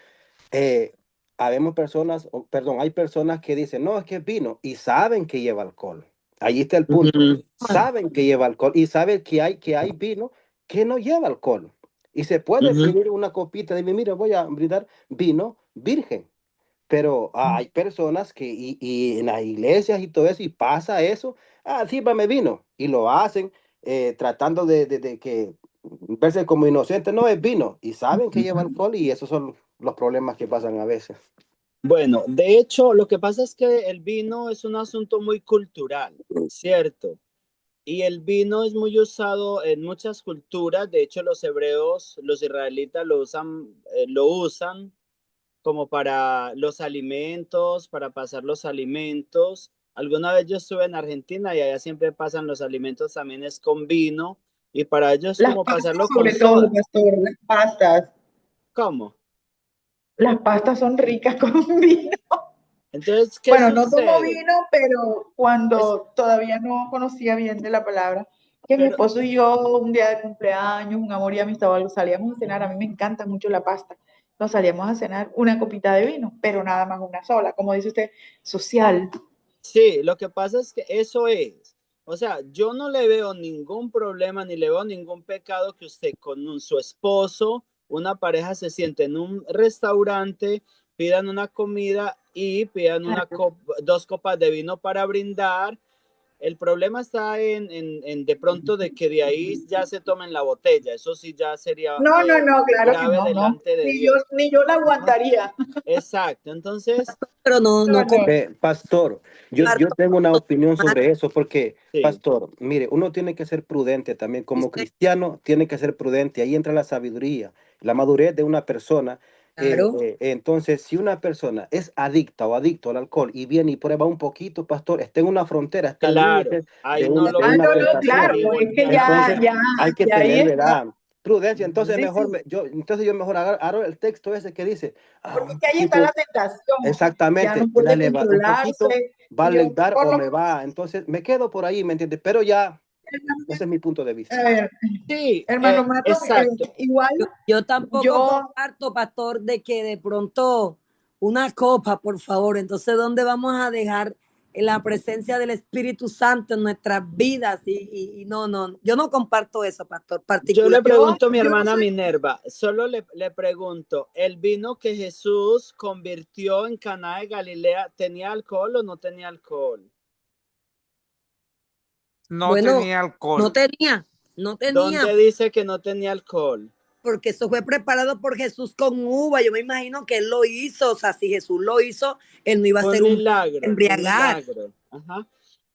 eh, habemos personas, perdón, hay personas que dicen, no, es que es vino, y saben que lleva alcohol. Ahí está el punto. ujú, Saben que lleva alcohol y saben que hay vino que no lleva alcohol. Y se puede ujú. pedir una copita de, mira, voy a brindar vino virgen. Pero hay personas que, y en las iglesias y todo eso, y pasa eso, sírvame vino. Y lo hacen tratando de que verse como inocente, no es vino. Y saben que lleva alcohol y esos son los problemas que pasan a veces. Bueno, de hecho, lo que pasa es que el vino es un asunto muy cultural, ¿cierto? Y el vino es muy usado en muchas culturas. De hecho, los hebreos, los israelitas lo usan como para los alimentos, para pasar los alimentos. Alguna vez yo estuve en Argentina y allá siempre pasan los alimentos también es con vino y para ellos Las como pastas pasarlo con sobre todo, soda. pastor, las pastas. ¿Cómo? Las pastas son ricas con vino. Entonces, ¿qué Bueno, no tomo sucede? vino, pero Es, cuando todavía no conocía bien de la palabra, que mi pero esposo y yo, un día de cumpleaños, un amor y amistad o algo, salíamos a cenar, a mí me encanta mucho la pasta, nos salíamos a cenar una copita de vino, pero nada más una sola, como dice usted, social. sí, lo que pasa es que eso es. O sea, yo no le veo ningún problema ni le veo ningún pecado que usted con su esposo, una pareja se siente en un restaurante, pidan una comida y pidan dos copas de vino para brindar. El problema está en de pronto de que de ahí ya se tomen la botella. Eso sí ya sería No, no, no, claro que grave no, no, delante de Dios. ni yo la Ajá, aguantaría. exacto. Entonces, Pero no, No, no no. Pastor, yo comparto tengo una opinión más sobre eso porque, sí, pastor, mire, uno tiene que ser prudente también, como dice, cristiano tiene que ser prudente, ahí entra la sabiduría, la madurez de una persona. claro. Entonces, si una persona es adicta o adicto al alcohol y viene y prueba un poquito, pastor, está en una frontera, está al claro, límite ahí no lo de Ah, va a una no, no, corregir claro, tentación. ni es que voltear a Entonces, ver. hay que ya ahí tener, está. ¿verdad? Prudencia. Entonces, Ujú. Sí, sí. yo mejor agarro el texto ese que dice, Porque un es que ahí está poquito. la tentación, ya no Exactamente, puede un poquito controlarse. va a Y yo, leudar por o lo me va. Entonces me quedo por ahí, ¿me entiendes? Pero ya, ese es mi punto de a vista. ver, Sí, hermano Mato, exacto. igual Yo tampoco yo, comparto, pastor, de que de pronto una copa, por favor. Entonces, ¿dónde vamos a dejar la presencia del Espíritu Santo en nuestras vidas? Y no, no, yo no comparto eso, pastor, Yo le particularmente. pregunto a mi yo no hermana soy, Minerva, solo le pregunto, ¿el vino que Jesús convirtió en Caná de Galilea tenía alcohol o no tenía alcohol? No Bueno, tenía no alcohol. tenía, no tenía, ¿Dónde dice que no tenía alcohol? porque eso fue preparado por Jesús con uva. Yo me imagino que él lo hizo. O sea, si Jesús lo hizo, él no iba a Fue un ser un milagro, fue un embriagar. milagro. Ajá.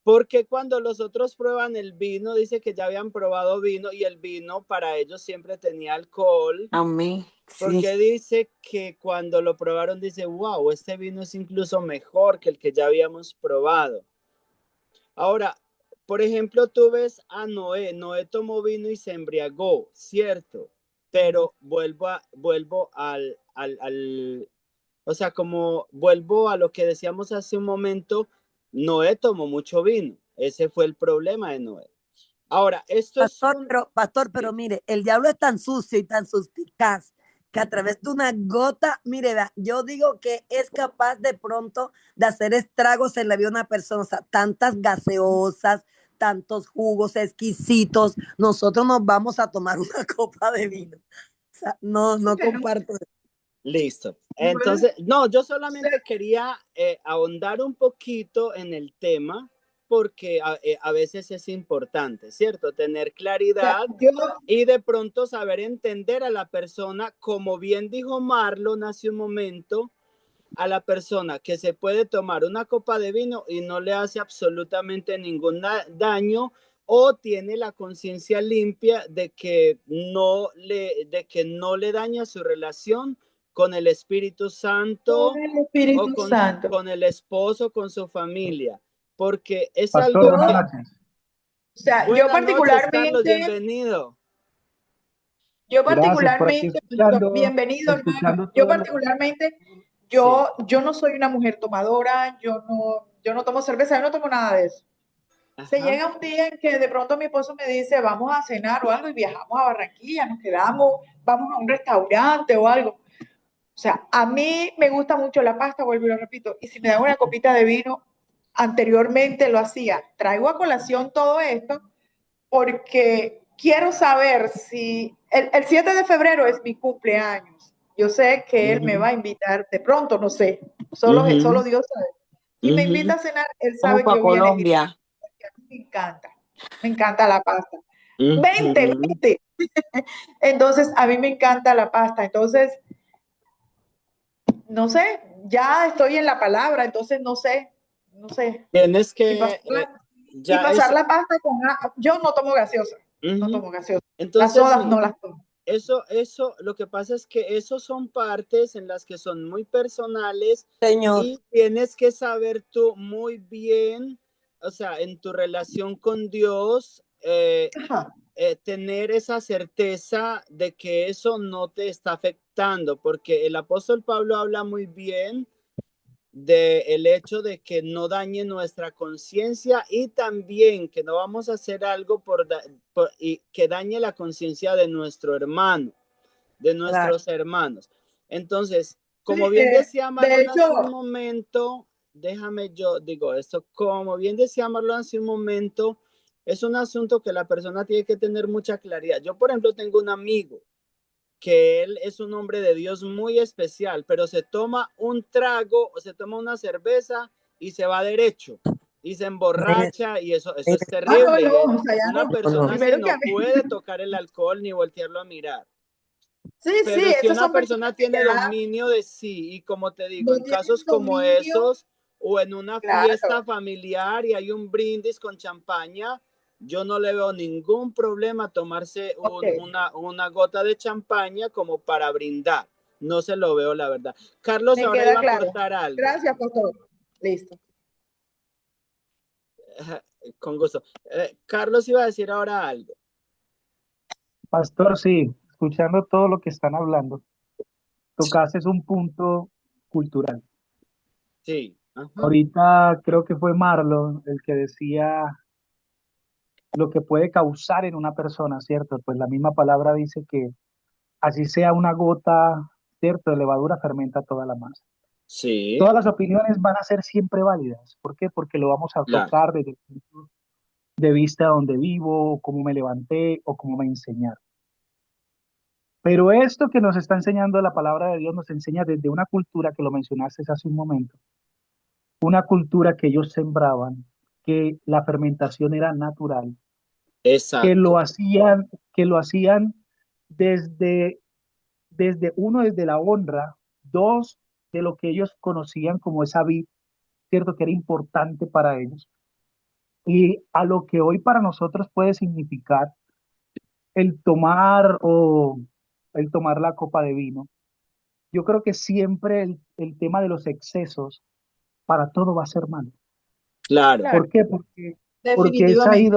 Porque cuando los otros prueban el vino, dice que ya habían probado vino y el vino para ellos siempre tenía alcohol. Amén. Porque Sí. dice que cuando lo probaron, dice, wow, este vino es incluso mejor que el que ya habíamos probado. Ahora, por ejemplo, tú ves a Noé. Noé tomó vino y se embriagó, ¿cierto? Pero vuelvo o sea, como vuelvo a lo que decíamos hace un momento, Noé tomó mucho vino. Ese fue el problema de Noé. Ahora, esto es un... Pastor, pero Sí. mire, el diablo es tan sucio y tan suspicaz que a través de una gota, mire, vea, yo digo que es capaz de pronto de hacer estragos en la vida de una persona. O sea, tantas gaseosas, tantos jugos exquisitos, nosotros nos vamos a tomar una copa de vino. O sea, no, no bueno, comparto. Listo. igual, Entonces, no, yo se- solamente quería ahondar un poquito en el tema porque a veces es importante, ¿cierto? Tener o sea, claridad yo, y de pronto saber entender a la persona, como bien dijo Marlon hace un momento, a la persona que se puede tomar una copa de vino y no le hace absolutamente ningún daño, o tiene la conciencia limpia de que no le daña su relación con el Espíritu Santo Con el o Espíritu Santo. con el esposo, con su familia, porque es Pastor, algo buenas que... noches. O sea, yo Buenas noches, Carlos, particularmente, bienvenido. Gracias por aquí bienvenido, hermano. escuchando Yo todo lo- particularmente, Sí. yo no soy una mujer tomadora, yo no tomo cerveza, yo no tomo nada de eso. Se Ajá. llega un día en que de pronto mi esposo me dice, vamos a cenar o algo, y viajamos a Barranquilla, nos quedamos, vamos a un restaurante o algo. O sea, a mí me gusta mucho la pasta, vuelvo y lo repito, y si me dan una copita de vino, anteriormente lo hacía. Traigo a colación todo esto porque quiero saber si el 7 de febrero es mi cumpleaños. Yo sé que él me va a invitar de pronto, no sé, solo Dios sabe. Si me invita a cenar, él Vamos sabe que para yo voy a elegir. Colombia. Me encanta la pasta. Vente. Entonces, a mí me encanta la pasta. Entonces, no sé, ya estoy en la palabra, entonces no sé. Tienes Y que... pasar la pasta con... Yo no tomo gaseosa, no tomo gaseosa. Entonces, las sodas no las tomo. Eso, lo que pasa es que esos son partes en las que son muy personales, Señor. y tienes que saber tú muy bien, o sea, en tu relación con Dios, tener esa certeza de que eso no te está afectando, porque el apóstol Pablo habla muy bien del hecho de que no dañe nuestra conciencia, y también que no vamos a hacer algo y que dañe la conciencia de nuestro hermano, de nuestros hermanos. Entonces, como Sí, bien decía Marlon de hecho, hace un momento, déjame yo digo esto, como bien decía Marlon hace un momento, es un asunto que la persona tiene que tener mucha claridad. Yo, por ejemplo, tengo un amigo que él es un hombre de Dios muy especial, pero se toma un trago o se toma una cerveza y se va derecho y se emborracha, y eso es terrible. no, o sea, ya Una no. persona así Primero que no a mí. puede tocar el alcohol ni voltearlo a mirar. Sí, Pero si esas una son persona personas que tiene ya dominio de sí, y como te digo, no en tienen casos como dominio. esos, o en una fiesta familiar y hay un brindis con champaña, yo no le veo ningún problema tomarse una gota de champaña como para brindar. No se lo veo, la verdad. Carlos Me ahora queda iba a claro. cortar algo. Gracias, pastor. Listo. Con gusto. Carlos iba a decir ahora algo. Pastor, sí, escuchando todo lo que están hablando, tocaste un punto cultural. Sí. Ajá. Ahorita creo que fue Marlon el que decía lo que puede causar en una persona, ¿cierto? Pues la misma palabra dice que así sea una gota, ¿cierto? De levadura fermenta toda la masa. Sí. Todas las opiniones van a ser siempre válidas. ¿Por qué? Porque lo vamos a Claro. tocar desde el punto de vista donde vivo, cómo me levanté o cómo me enseñaron. Pero esto que nos está enseñando la palabra de Dios nos enseña desde una cultura que lo mencionaste hace un momento, una cultura que ellos sembraban, que la fermentación era natural, Exacto. que lo hacían desde uno, desde la honra, dos, de lo que ellos conocían como esa vid, cierto, que era importante para ellos, y a lo que hoy para nosotros puede significar el tomar la copa de vino. Yo creo que siempre el tema de los excesos para todo va a ser malo. Claro. ¿Por qué? Porque es ahí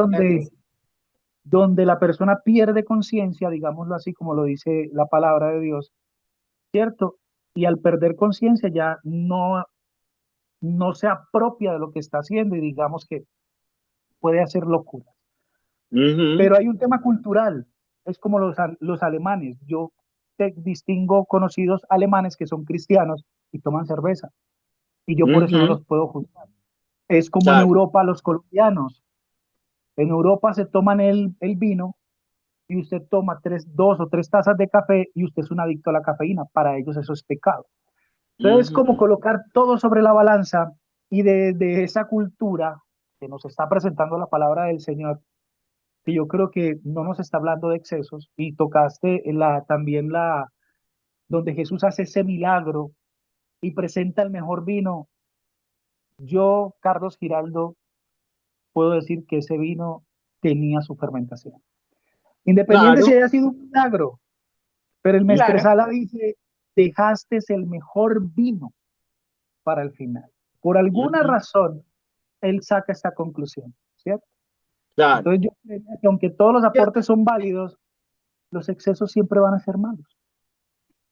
donde la persona pierde conciencia, digámoslo así como lo dice la palabra de Dios, ¿cierto? Y al perder conciencia ya no se apropia de lo que está haciendo, y digamos que puede hacer locuras. Pero hay un tema cultural, es como los alemanes. Yo distingo conocidos alemanes que son cristianos y toman cerveza, y yo por eso no los puedo juzgar. Es como en Europa los colombianos. En Europa se toman el vino y usted toma 2 o 3 tazas de café y usted es un adicto a la cafeína. Para ellos eso es pecado. Entonces es como colocar todo sobre la balanza, y de esa cultura que nos está presentando la palabra del Señor, que yo creo que no nos está hablando de excesos, y tocaste también donde Jesús hace ese milagro y presenta el mejor vino, yo, Carlos Giraldo, puedo decir que ese vino tenía su fermentación. Independiente Claro, si haya sido un milagro, pero el Claro. Maestresala dice, dejaste el mejor vino para el final. Por alguna ujú, razón, él saca esta conclusión, ¿cierto? claro, Entonces yo creo que aunque todos los Yo, aportes son válidos, los excesos siempre van a ser malos.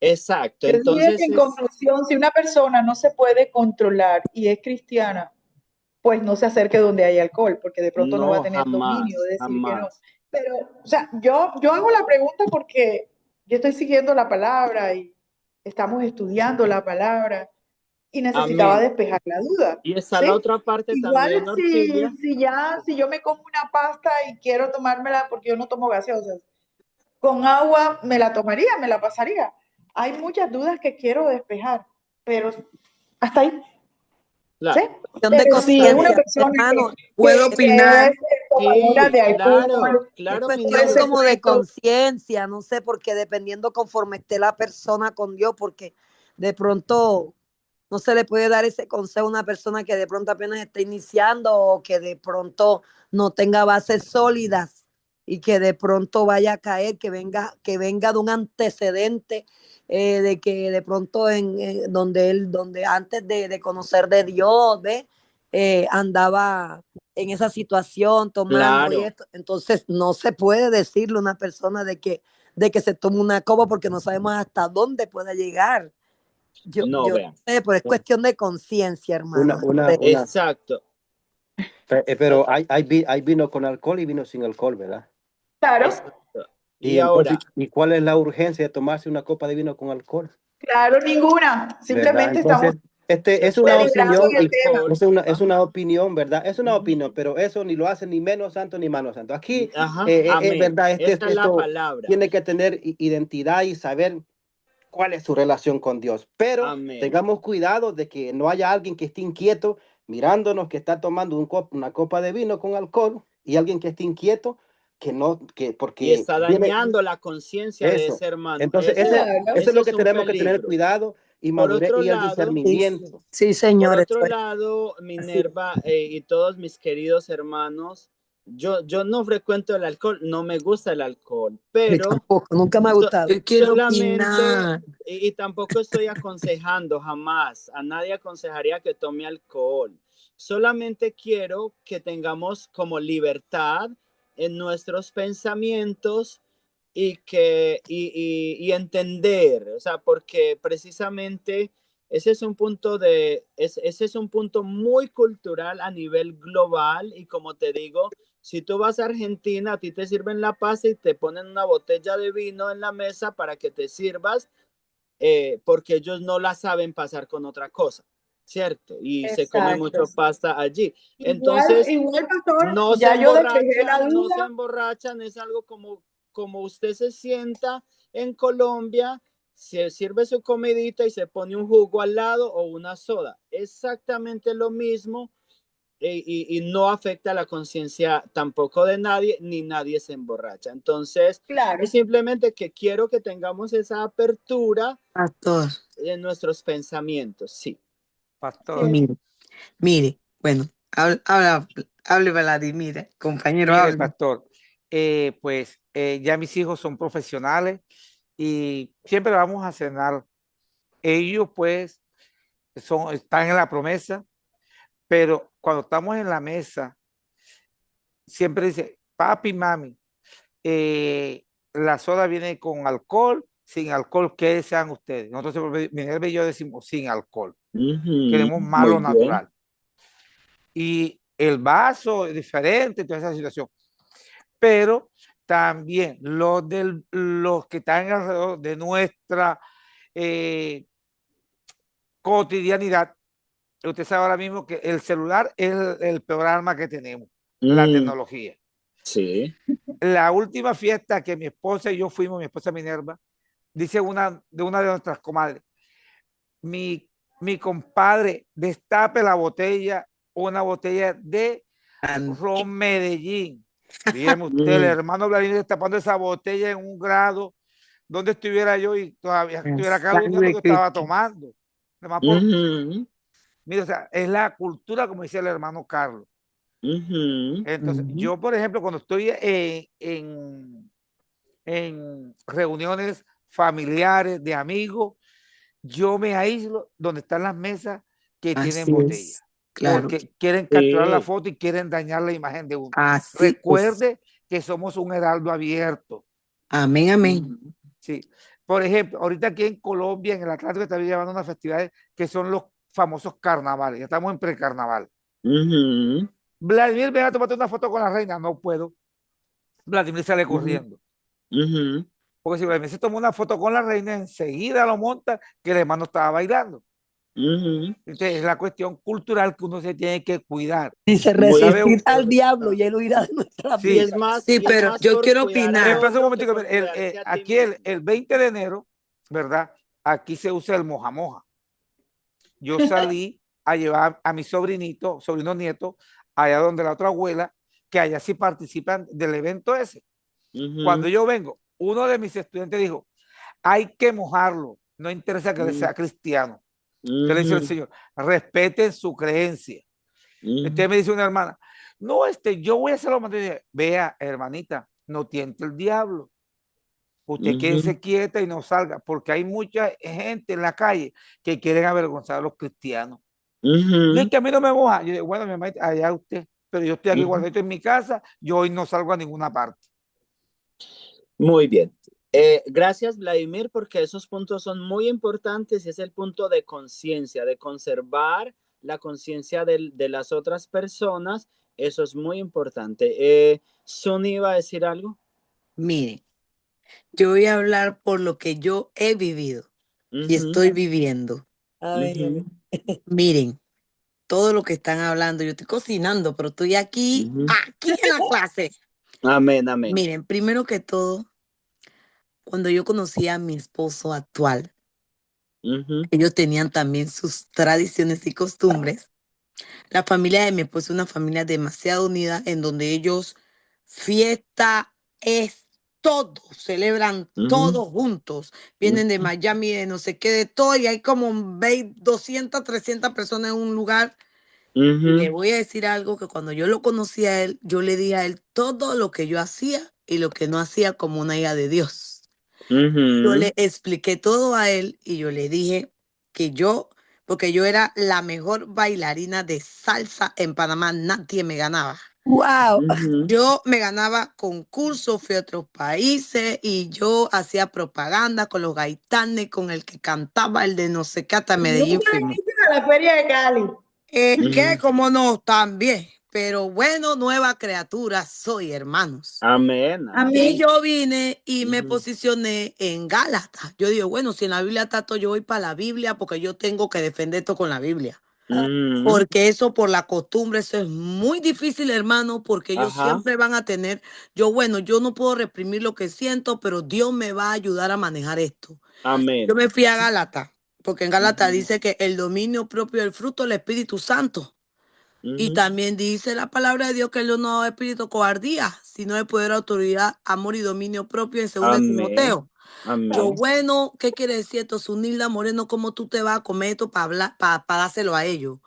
exacto. yo diría que Entonces en es, conclusión, si una persona no se puede controlar y es cristiana, pues no se acerque donde hay alcohol, porque de pronto no va a no, tener dominio jamás, de decir que no. jamás. Pero, o sea, yo hago la pregunta porque yo estoy siguiendo la palabra y estamos estudiando la palabra y necesitaba Amén. despejar la duda, Y está la ¿sí? otra parte Igual también, Orfilia. si yo me como una pasta y quiero tomármela porque yo no tomo gaseosas, con agua me la tomaría, me la pasaría. Hay muchas dudas que quiero despejar, pero hasta ahí, ¿sí? Claro, Cuestión de Pero si es una conciencia, persona Hermano, que, ¿puedo que opinar? es tomadora sí, de claro, alcohol, es claro, cuestión pues se Minerva. como de puede. conciencia, no sé, porque dependiendo conforme esté la persona con Dios, porque de pronto no se le puede dar ese consejo a una persona que de pronto apenas está iniciando o que de pronto no tenga bases sólidas y que de pronto vaya a caer, que venga de un antecedente de que de pronto donde antes de conocer de Dios, ¿ve? Andaba en esa situación tomando y Claro, esto. Entonces no se puede decirle a una persona de que se tome una copa porque no sabemos hasta dónde pueda llegar. no Yo vean. no sé, pero es cuestión de conciencia, Una, hermano. una, una, Exacto. pero hay vino con alcohol y vino sin alcohol, ¿verdad? Claro, Exacto. Y Y entonces, ahora, ¿y cuál es la urgencia de tomarse una copa de vino con alcohol? claro, ninguna. ¿Verdad? Simplemente estamos Entonces, se es una puede sin deliberando opinión en el y tema. alcohol. es Ajá. una opinión, ¿verdad? Es una Ujú. opinión, pero eso ni lo hace ni menos santo ni más santo. Aquí, Ajá. Amén. ¿verdad? Esa es la Esto palabra. tiene que tener identidad y saber cuál es su relación con Dios. Pero Amén. tengamos cuidado de que no haya alguien que esté inquieto mirándonos que está tomando una copa de vino con alcohol y alguien que esté inquieto que no, que Y porque está viene dañando la conciencia de eso. ese hermano. Entonces, Claro. eso es Ese lo es que un tenemos que tener peligro. cuidado y Por madurez otro y el lado, Sí, discernimiento. sí, por señor, otro eso es lado, así. Minerva, y todos mis queridos hermanos, yo no frecuento el alcohol, no me gusta el alcohol, A mí pero tampoco, nunca me ha gustado. Yo quiero solamente, opinar. y tampoco estoy aconsejando jamás, a nadie aconsejaría que tome alcohol. Solamente quiero que tengamos como libertad en nuestros pensamientos y entender, o sea, porque precisamente ese es un punto muy cultural a nivel global y como te digo, si tú vas a Argentina, a ti te sirven la pasta y te ponen una botella de vino en la mesa para que te sirvas, porque ellos no la saben pasar con otra cosa, ¿cierto? Y se come Exacto. mucho pasta allí. Igual, Entonces, igual, pastor, no se ya yo despejé la emborrachan, no se duda. emborrachan, es algo como usted se sienta en Colombia, se sirve su comidita y se pone un jugo al lado o una soda. Exactamente lo mismo y no afecta la conciencia tampoco de nadie, ni nadie se emborracha. Entonces, Claro. es simplemente que quiero que tengamos esa apertura Pastor, en nuestros pensamientos, sí. Pastor. mire, mire, bueno, hable, Vladimir, compañero, Mire, hable. pastor, pues ya mis hijos son profesionales y siempre vamos a cenar. Ellos pues están en la promesa, pero cuando estamos en la mesa, siempre dice, papi, mami, la soda viene con alcohol, sin alcohol, ¿qué desean ustedes? Nosotros siempre, Minerva y yo decimos sin alcohol, Ujú, queremos muy malo bien. natural. Y el vaso es diferente, toda esa situación. Pero también los que están alrededor de nuestra eh, cotidianidad. Usted sabe ahora mismo que el celular es el peor arma que tenemos, la Mm, tecnología. sí. La última fiesta que mi esposa y yo fuimos, mi esposa Minerva, dice una de nuestras comadres, mi, mi compadre destape la botella, una botella de Ron Medellín. Dígame usted, el Mm, hermano Vladimir destapando esa botella en un grado donde estuviera yo y todavía estuviera Sangre calumniando de que estaba Cristo. tomando. Nada más por, Ujú, mira, o sea, es la cultura, como dice el hermano Carlos. ujú, Entonces, Ujú. yo, por ejemplo, cuando estoy en reuniones familiares de amigos, yo me aíslo donde están las mesas que tienen Así botella, es, claro. porque quieren capturar la sí, foto y quieren dañar la imagen de uno. Así es. Recuerde que somos un heraldo abierto. Amén, amén. ujú, Sí. Por ejemplo, ahorita aquí en Colombia, en el Atlántico, están llevando unas festividades que son los famosos carnavales. Ya estamos en precarnaval. ujú, Vladimir, ven a tomarte una foto con la reina. No puedo. Vladimir sale ujú, corriendo. ujú, Porque si Vladimir se toma una foto con la reina, enseguida lo monta que el hermano estaba bailando. ujú. Entonces, es la cuestión cultural que uno se tiene que cuidar. Dice, Muy ¿Sabe? resistir al importante. diablo y él huirá de nuestra Sí. vida. Sí, Y es pero más yo por quiero cuidar a opinar. Espera un otro que momentico. por cuidarse a ti Aquí mismo. el 20 de enero, ¿verdad? Aquí se usa el moja moja. Yo salí a llevar a mi sobrinito, sobrino nieto, allá donde la otra abuela, que allá sí participan del evento ese. Cuando Ujú, yo vengo, uno de mis estudiantes dijo, hay que mojarlo, no interesa que él sea cristiano. Entonces le dice el ujú, Señor, respeten su creencia. ujú, Entonces me dice una hermana, no, yo voy a hacerlo. Vea, hermanita, no tiente el diablo. Usted ujú, quédese quieta y no salga, porque hay mucha gente en la calle que quieren avergonzar a los cristianos. Y es ujú, que a mí no me moja. Yo digo, bueno, mi mamá, allá usted, pero yo estoy aquí ujú. guardadito en mi casa, yo hoy no salgo a ninguna parte. Muy bien. Gracias, Vladimir, porque esos puntos son muy importantes y es el punto de conciencia, de conservar la conciencia de las otras personas. Eso es muy importante. Sony iba a decir algo. Miren, yo voy a hablar por lo que yo he vivido y Ujú, estoy viviendo. A ver, ujú, Miren, todo lo que están hablando, yo estoy cocinando, pero estoy aquí, ujú. aquí en la clase. Amén, amén. Miren, primero que todo, cuando yo conocí a mi esposo actual, Ujú, ellos tenían también sus tradiciones y costumbres. La familia de mi esposo es una familia demasiado unida en donde ellos fiesta es todo, celebran ujú, todos juntos. Vienen de ujú, Miami, de no sé qué, de todo, y hay como 20, 200, 300 personas en un lugar. Y le ujú, voy a decir algo que cuando yo lo conocí a él, yo le dije a él todo lo que yo hacía y lo que no hacía como una hija de Dios. Yo ujú, le expliqué todo a él y yo le dije que yo, porque yo era la mejor bailarina de salsa en Panamá, nadie me ganaba. wow. ujú, Yo me ganaba concursos, fui a otros países y yo hacía propaganda con los gaitanes, con el que cantaba, el de no sé qué, hasta Medellín Nunca fuimos. viniste a la feria de Cali. ¿Qué? ujú. ¿Cómo no? También. Pero bueno, nueva criatura soy, hermanos. Amén, Y amén. Amén. yo vine y me Ujú, posicioné en Gálatas. Yo digo, bueno, si en la Biblia está todo, yo voy para la Biblia porque yo tengo que defender esto con la Biblia. ujú. Porque eso por la costumbre, eso es muy difícil, hermano, porque ellos Ajá. siempre van a tener, yo no puedo reprimir lo que siento, pero Dios me va a ayudar a manejar esto. Yo Amén. me fui a Gálatas, porque en Gálatas Ujú, dice que el dominio propio del fruto del Espíritu Santo. Y ujú. también dice la palabra de Dios que Él no nos da espíritu de cobardía, sino de poder, autoridad, amor y dominio propio en 2 Amén. Timoteo. Yo, Amén. bueno, ¿qué quiere decir esto? Sunilda Moreno, ¿cómo tú te vas a comer esto para hablar, para dárselo a ellos?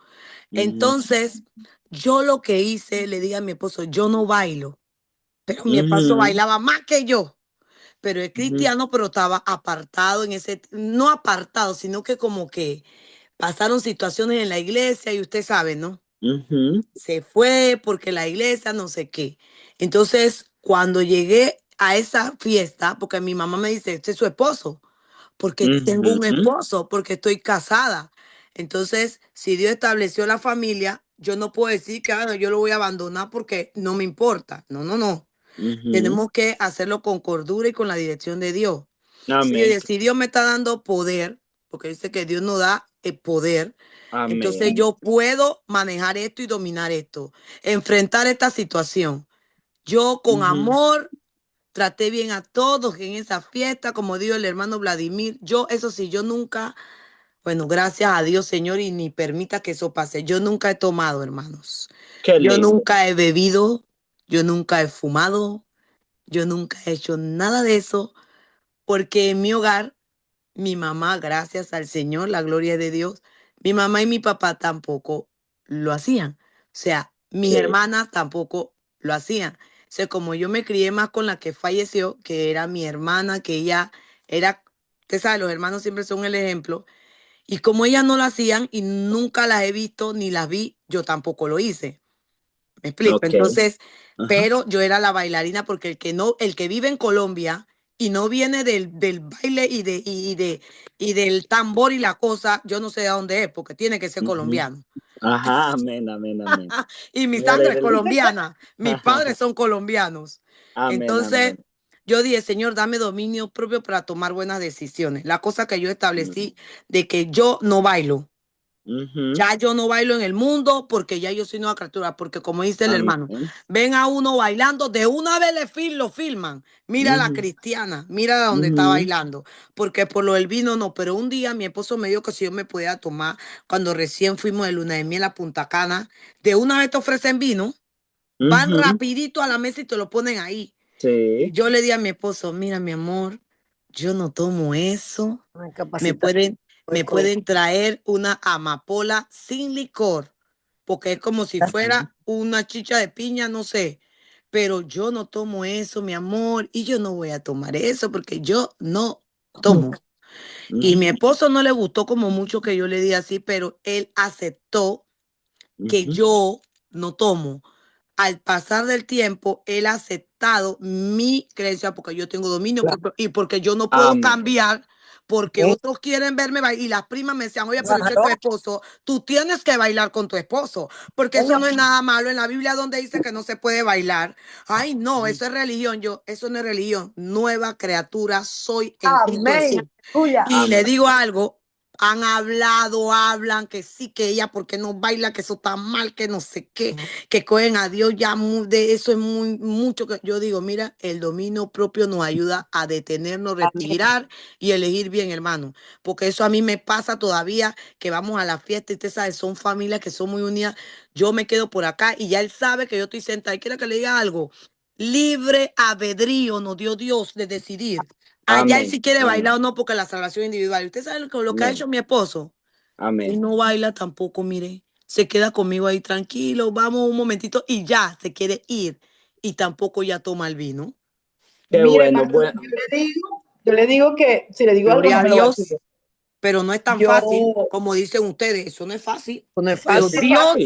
Ujú, Entonces, yo lo que hice, le dije a mi esposo, yo no bailo, pero mi esposo ujú, bailaba más que yo. Pero es ujú, cristiano, pero estaba apartado en ese, no apartado, sino que como que pasaron situaciones en la iglesia y usted sabe, ¿no? ujú, Se fue porque la iglesia no sé qué. Entonces, cuando llegué a esa fiesta, porque mi mamá me dice, este es su esposo, porque tengo un ujú, esposo, porque estoy casada. Entonces, si Dios estableció la familia, yo no puedo decir que yo lo voy a abandonar porque no me importa. No, no, no. ujú. Tenemos que hacerlo con cordura y con la dirección de Dios. Amén. Si Dios me está dando poder, porque dice que Dios nos da el poder, entonces Amén. yo puedo manejar esto y dominar esto, enfrentar esta situación. Yo con Ujú. amor traté bien a todos en esa fiesta, como dijo el hermano Vladimir. Yo, eso sí, yo nunca, bueno, gracias a Dios, Señor, y ni permita que eso pase. Yo nunca he tomado, hermanos. Qué Yo lindo. nunca he bebido, yo nunca he fumado, yo nunca he hecho nada de eso, porque en mi hogar mi mamá, gracias al Señor, la gloria de Dios, mi mamá y mi papá tampoco lo hacían. O sea, mis hermanas tampoco lo hacían. O sea, como yo me crié más con la que falleció, que era mi hermana, que ella era, usted sabe, los hermanos siempre son el ejemplo. Y como ellas no lo hacían y nunca las he visto ni las vi, yo tampoco lo hice. ¿Me explico? Ok. Entonces, Ajá. pero yo era la bailarina porque el que vive en Colombia y no viene del baile y del tambor y la cosa, yo no sé de dónde es, porque tiene que ser colombiano. Ajá, amén, amén, amén. Y mi Me sangre es alegra. colombiana, mis padres son colombianos. Amén, Entonces, amén. yo dije, Señor, dame dominio propio para tomar buenas decisiones. La cosa que yo establecí de que yo no bailo. Ya yo no bailo en el mundo porque ya yo soy nueva criatura, porque como dice el hermano, ven a uno bailando, de una vez lo filman. Mira la cristiana, mira donde está bailando, porque por lo del vino no, pero un día mi esposo me dijo que si yo me podía tomar, cuando recién fuimos de luna de miel a Punta Cana, de una vez te ofrecen vino, van rapidito a la mesa y te lo ponen ahí. Sí. Y yo le di a mi esposo, mira mi amor, yo no tomo eso, me pueden traer una amapola sin licor, porque es como si fuera una chicha de piña, no sé. Pero yo no tomo eso, mi amor, y yo no voy a tomar eso porque yo no tomo. Y mi esposo no le gustó como mucho que yo le di así, pero él aceptó que yo no tomo. Al pasar del tiempo, él ha aceptado mi creencia porque yo tengo dominio propio y porque yo no puedo cambiar porque otros quieren verme bailar y las primas me decían, oye, pero es que tu esposo, tú tienes que bailar con tu esposo porque eso no es nada malo. En la Biblia donde dice que no se puede bailar, ay no, eso es religión. Eso no es religión, nueva criatura soy en Cristo Jesús. Y le digo algo, hablan que sí, que ella porque no baila, que eso está mal, que no sé qué, que cogen a Dios ya de eso es mucho que yo digo, mira, el dominio propio nos ayuda a detenernos, respirar y elegir bien, hermano, porque eso a mí me pasa todavía, que vamos a la fiesta y usted sabe, son familias que son muy unidas, yo me quedo por acá y ya él sabe que yo estoy sentada y quiere que le diga algo, libre albedrío nos dio Dios de decidir. Allá él si quiere bailar o no, porque la salvación individual. ¿Usted sabe lo que ha hecho mi esposo? Él no baila tampoco, mire. Se queda conmigo ahí tranquilo, vamos un momentito y ya se quiere ir. Y tampoco ya toma el vino. Qué Mire, bueno, pastor, yo le digo que si le digo algo, Gloria no a me lo va a Dios, decir. pero no es tan fácil como dicen ustedes. Eso no es fácil. No es Pero fácil. Dios,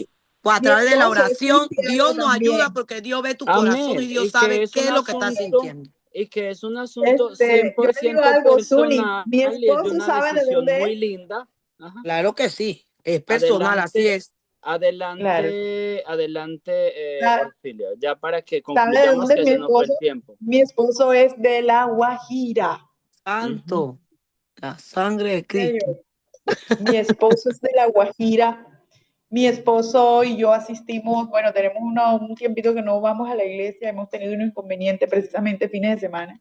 pues a Mi través de la esposo es oración, cristiano Dios nos ayuda también. porque Dios ve tu corazón y amén. Dios Y que sabe es qué un es lo que estás asunto, sintiendo. y que es un asunto Yo le digo 100% algo, Zuli, personal mi y es de esposo una sabe de decisión dónde muy es. linda. Ajá. Claro que sí, es personal, así Adelante, es. adelante, adelante, Claro. Orfilio, ya para que ¿Sabe de concluyamos dónde que es mi se nos fue el esposo? tiempo. Mi esposo es de La Guajira. Santo, la sangre de Cristo. Mi esposo es de La Guajira. Mi esposo y yo asistimos, bueno, tenemos un tiempito que no vamos a la iglesia, hemos tenido un inconveniente precisamente fines de semana.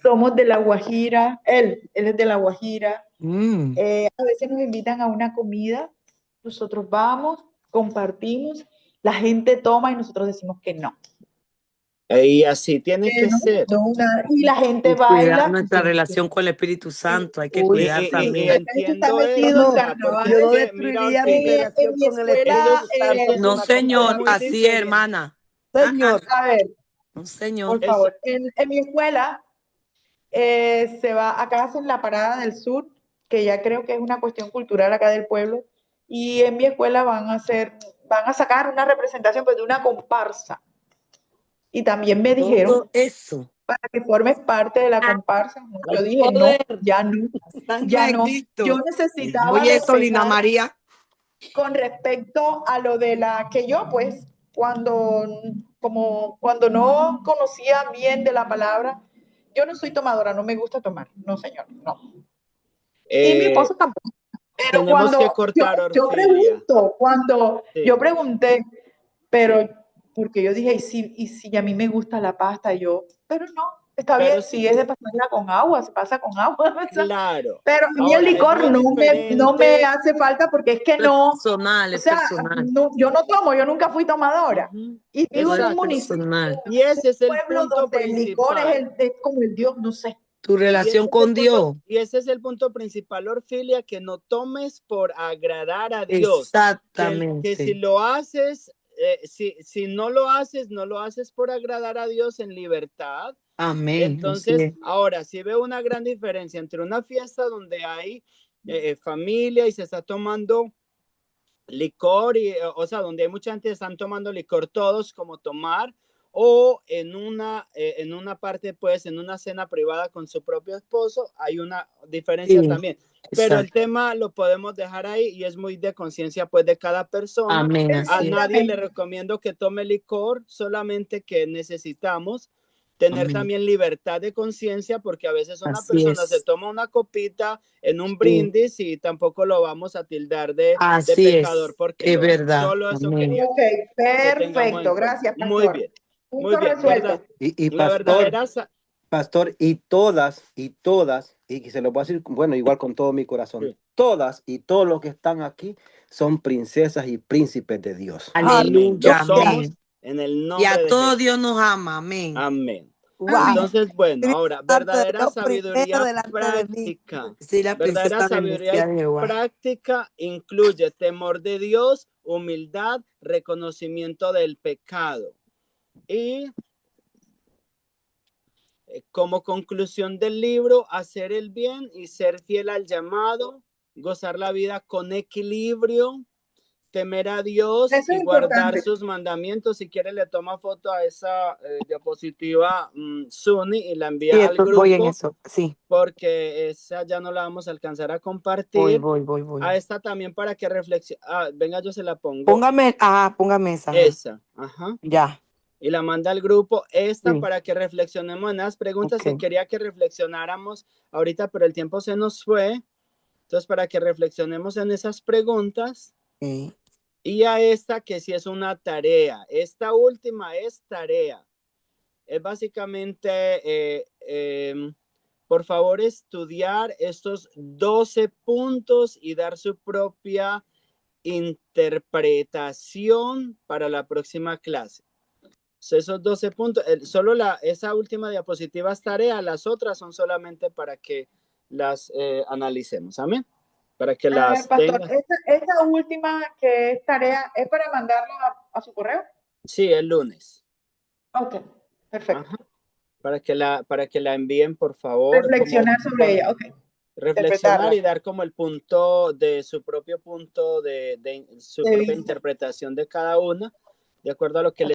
Somos de La Guajira, él es de La Guajira. A veces nos invitan a una comida, nosotros vamos, compartimos, la gente toma y nosotros decimos que no. Y así tiene que ser. Y la gente Y cuidar baila. nuestra relación con el Espíritu Santo, hay que Uy, cuidar Y también. entiendo metido eso, en no, carnaval. yo no porque mira, destruiría mi Orfilio, relación En mi con el escuela, Espíritu Santo por No, una comida señor, muy así es, seria. hermana. Señor, a ver, No, señor. por favor, en mi escuela acá hacen la parada del sur, que ya creo que es una cuestión cultural acá del pueblo, y en mi escuela van a sacar una representación pues, de una comparsa. Y también me dijeron, Todo eso. para que formes parte de la comparsa, yo dije, no, Poder, ya no, sangre ya de no. Cristo. Yo necesitaba Oye, eso, Lina despejar María. con respecto a lo de la que yo, pues, cuando no conocía bien de la palabra, yo no soy tomadora, no me gusta tomar, no señor, no. Y mi esposo tampoco. Pero tenemos que cuando cortar, yo Orfilia. sí. Yo pregunté, pero porque yo dije, y si a mí me gusta la pasta, pero no, está Pero bien, sí, si es de pasarla con agua, se pasa con agua. claro. Pero a mí el Ahora, es licor muy no me diferente. hace falta porque es que Es no, personal, o es sea, personal. yo no tomo, yo nunca fui tomadora. Y vivo en un Exacto. municipio, Personal. Y ese es el pueblo punto donde el licor principal. es como el Dios, no sé. Tu relación con Dios. Y ese es el punto principal, Orfilia, que no tomes por agradar a Dios. Exactamente. Que si lo haces, si no lo haces, no lo haces por agradar a Dios en libertad. Amén. Entonces, ahora, si veo una gran diferencia entre una fiesta donde hay familia y se está tomando licor, o sea, donde hay mucha gente que están tomando licor todos como tomar, o en una parte, pues, en una cena privada con su propio esposo, hay una diferencia también. Pero el tema lo podemos dejar ahí y es muy de conciencia, pues, de cada persona. Amén. A nadie le recomiendo que tome licor, solamente que necesitamos tener también libertad de conciencia, porque a veces una persona se toma una copita en un brindis y tampoco lo vamos a tildar de pecador, porque es verdad. solo eso quería. Ok, perfecto, gracias, pastor. Muy bien. Muy bien, ¿verdad? Y La pastor, verdadera pastor, y se lo voy a decir, bueno, igual con todo mi corazón, Sí. todas y todos los que están aquí son princesas y príncipes de Dios. Aleluya. Lo somos Amén. en el Y nombre a de todo Jesús. Dios nos ama. Amén. Amén. Wow. Entonces, bueno, ahora, verdadera Dios sabiduría primero delante de mí. práctica. Sí, la Verdadera princesa del sabiduría Mesías de Jehová. práctica incluye temor de Dios, humildad, reconocimiento del pecado. Y como conclusión del libro, hacer el bien y ser fiel al llamado, gozar la vida con equilibrio, temer a Dios y guardar sus mandamientos. Si quiere, le toma foto a esa diapositiva Suni y la envía al grupo. Voy en eso, sí. Porque esa ya no la vamos a alcanzar a compartir. Voy. A esta también para que reflexione. Venga, yo se la pongo. Póngame esa. Esa, ajá. Ya. Y la manda al grupo. Esta para que reflexionemos en las preguntas que quería que reflexionáramos ahorita, pero el tiempo se nos fue. Entonces, para que reflexionemos en esas preguntas. Y a esta que sí es una tarea. Esta última es tarea. Es básicamente, por favor, estudiar estos 12 puntos y dar su propia interpretación para la próxima clase. Esos 12 puntos, solo esa última diapositiva es tarea, las otras son solamente para que las analicemos. Amén. Para que las pastor, tengan. Esta última que es tarea, ¿es para mandarla a su correo? Sí, el lunes. Ok, perfecto. Ajá. Para que la envíen, por favor. Reflexionar sobre ella, ok. Reflexionar y dar como el punto de su propio punto de su propia interpretación de cada una, de acuerdo a lo que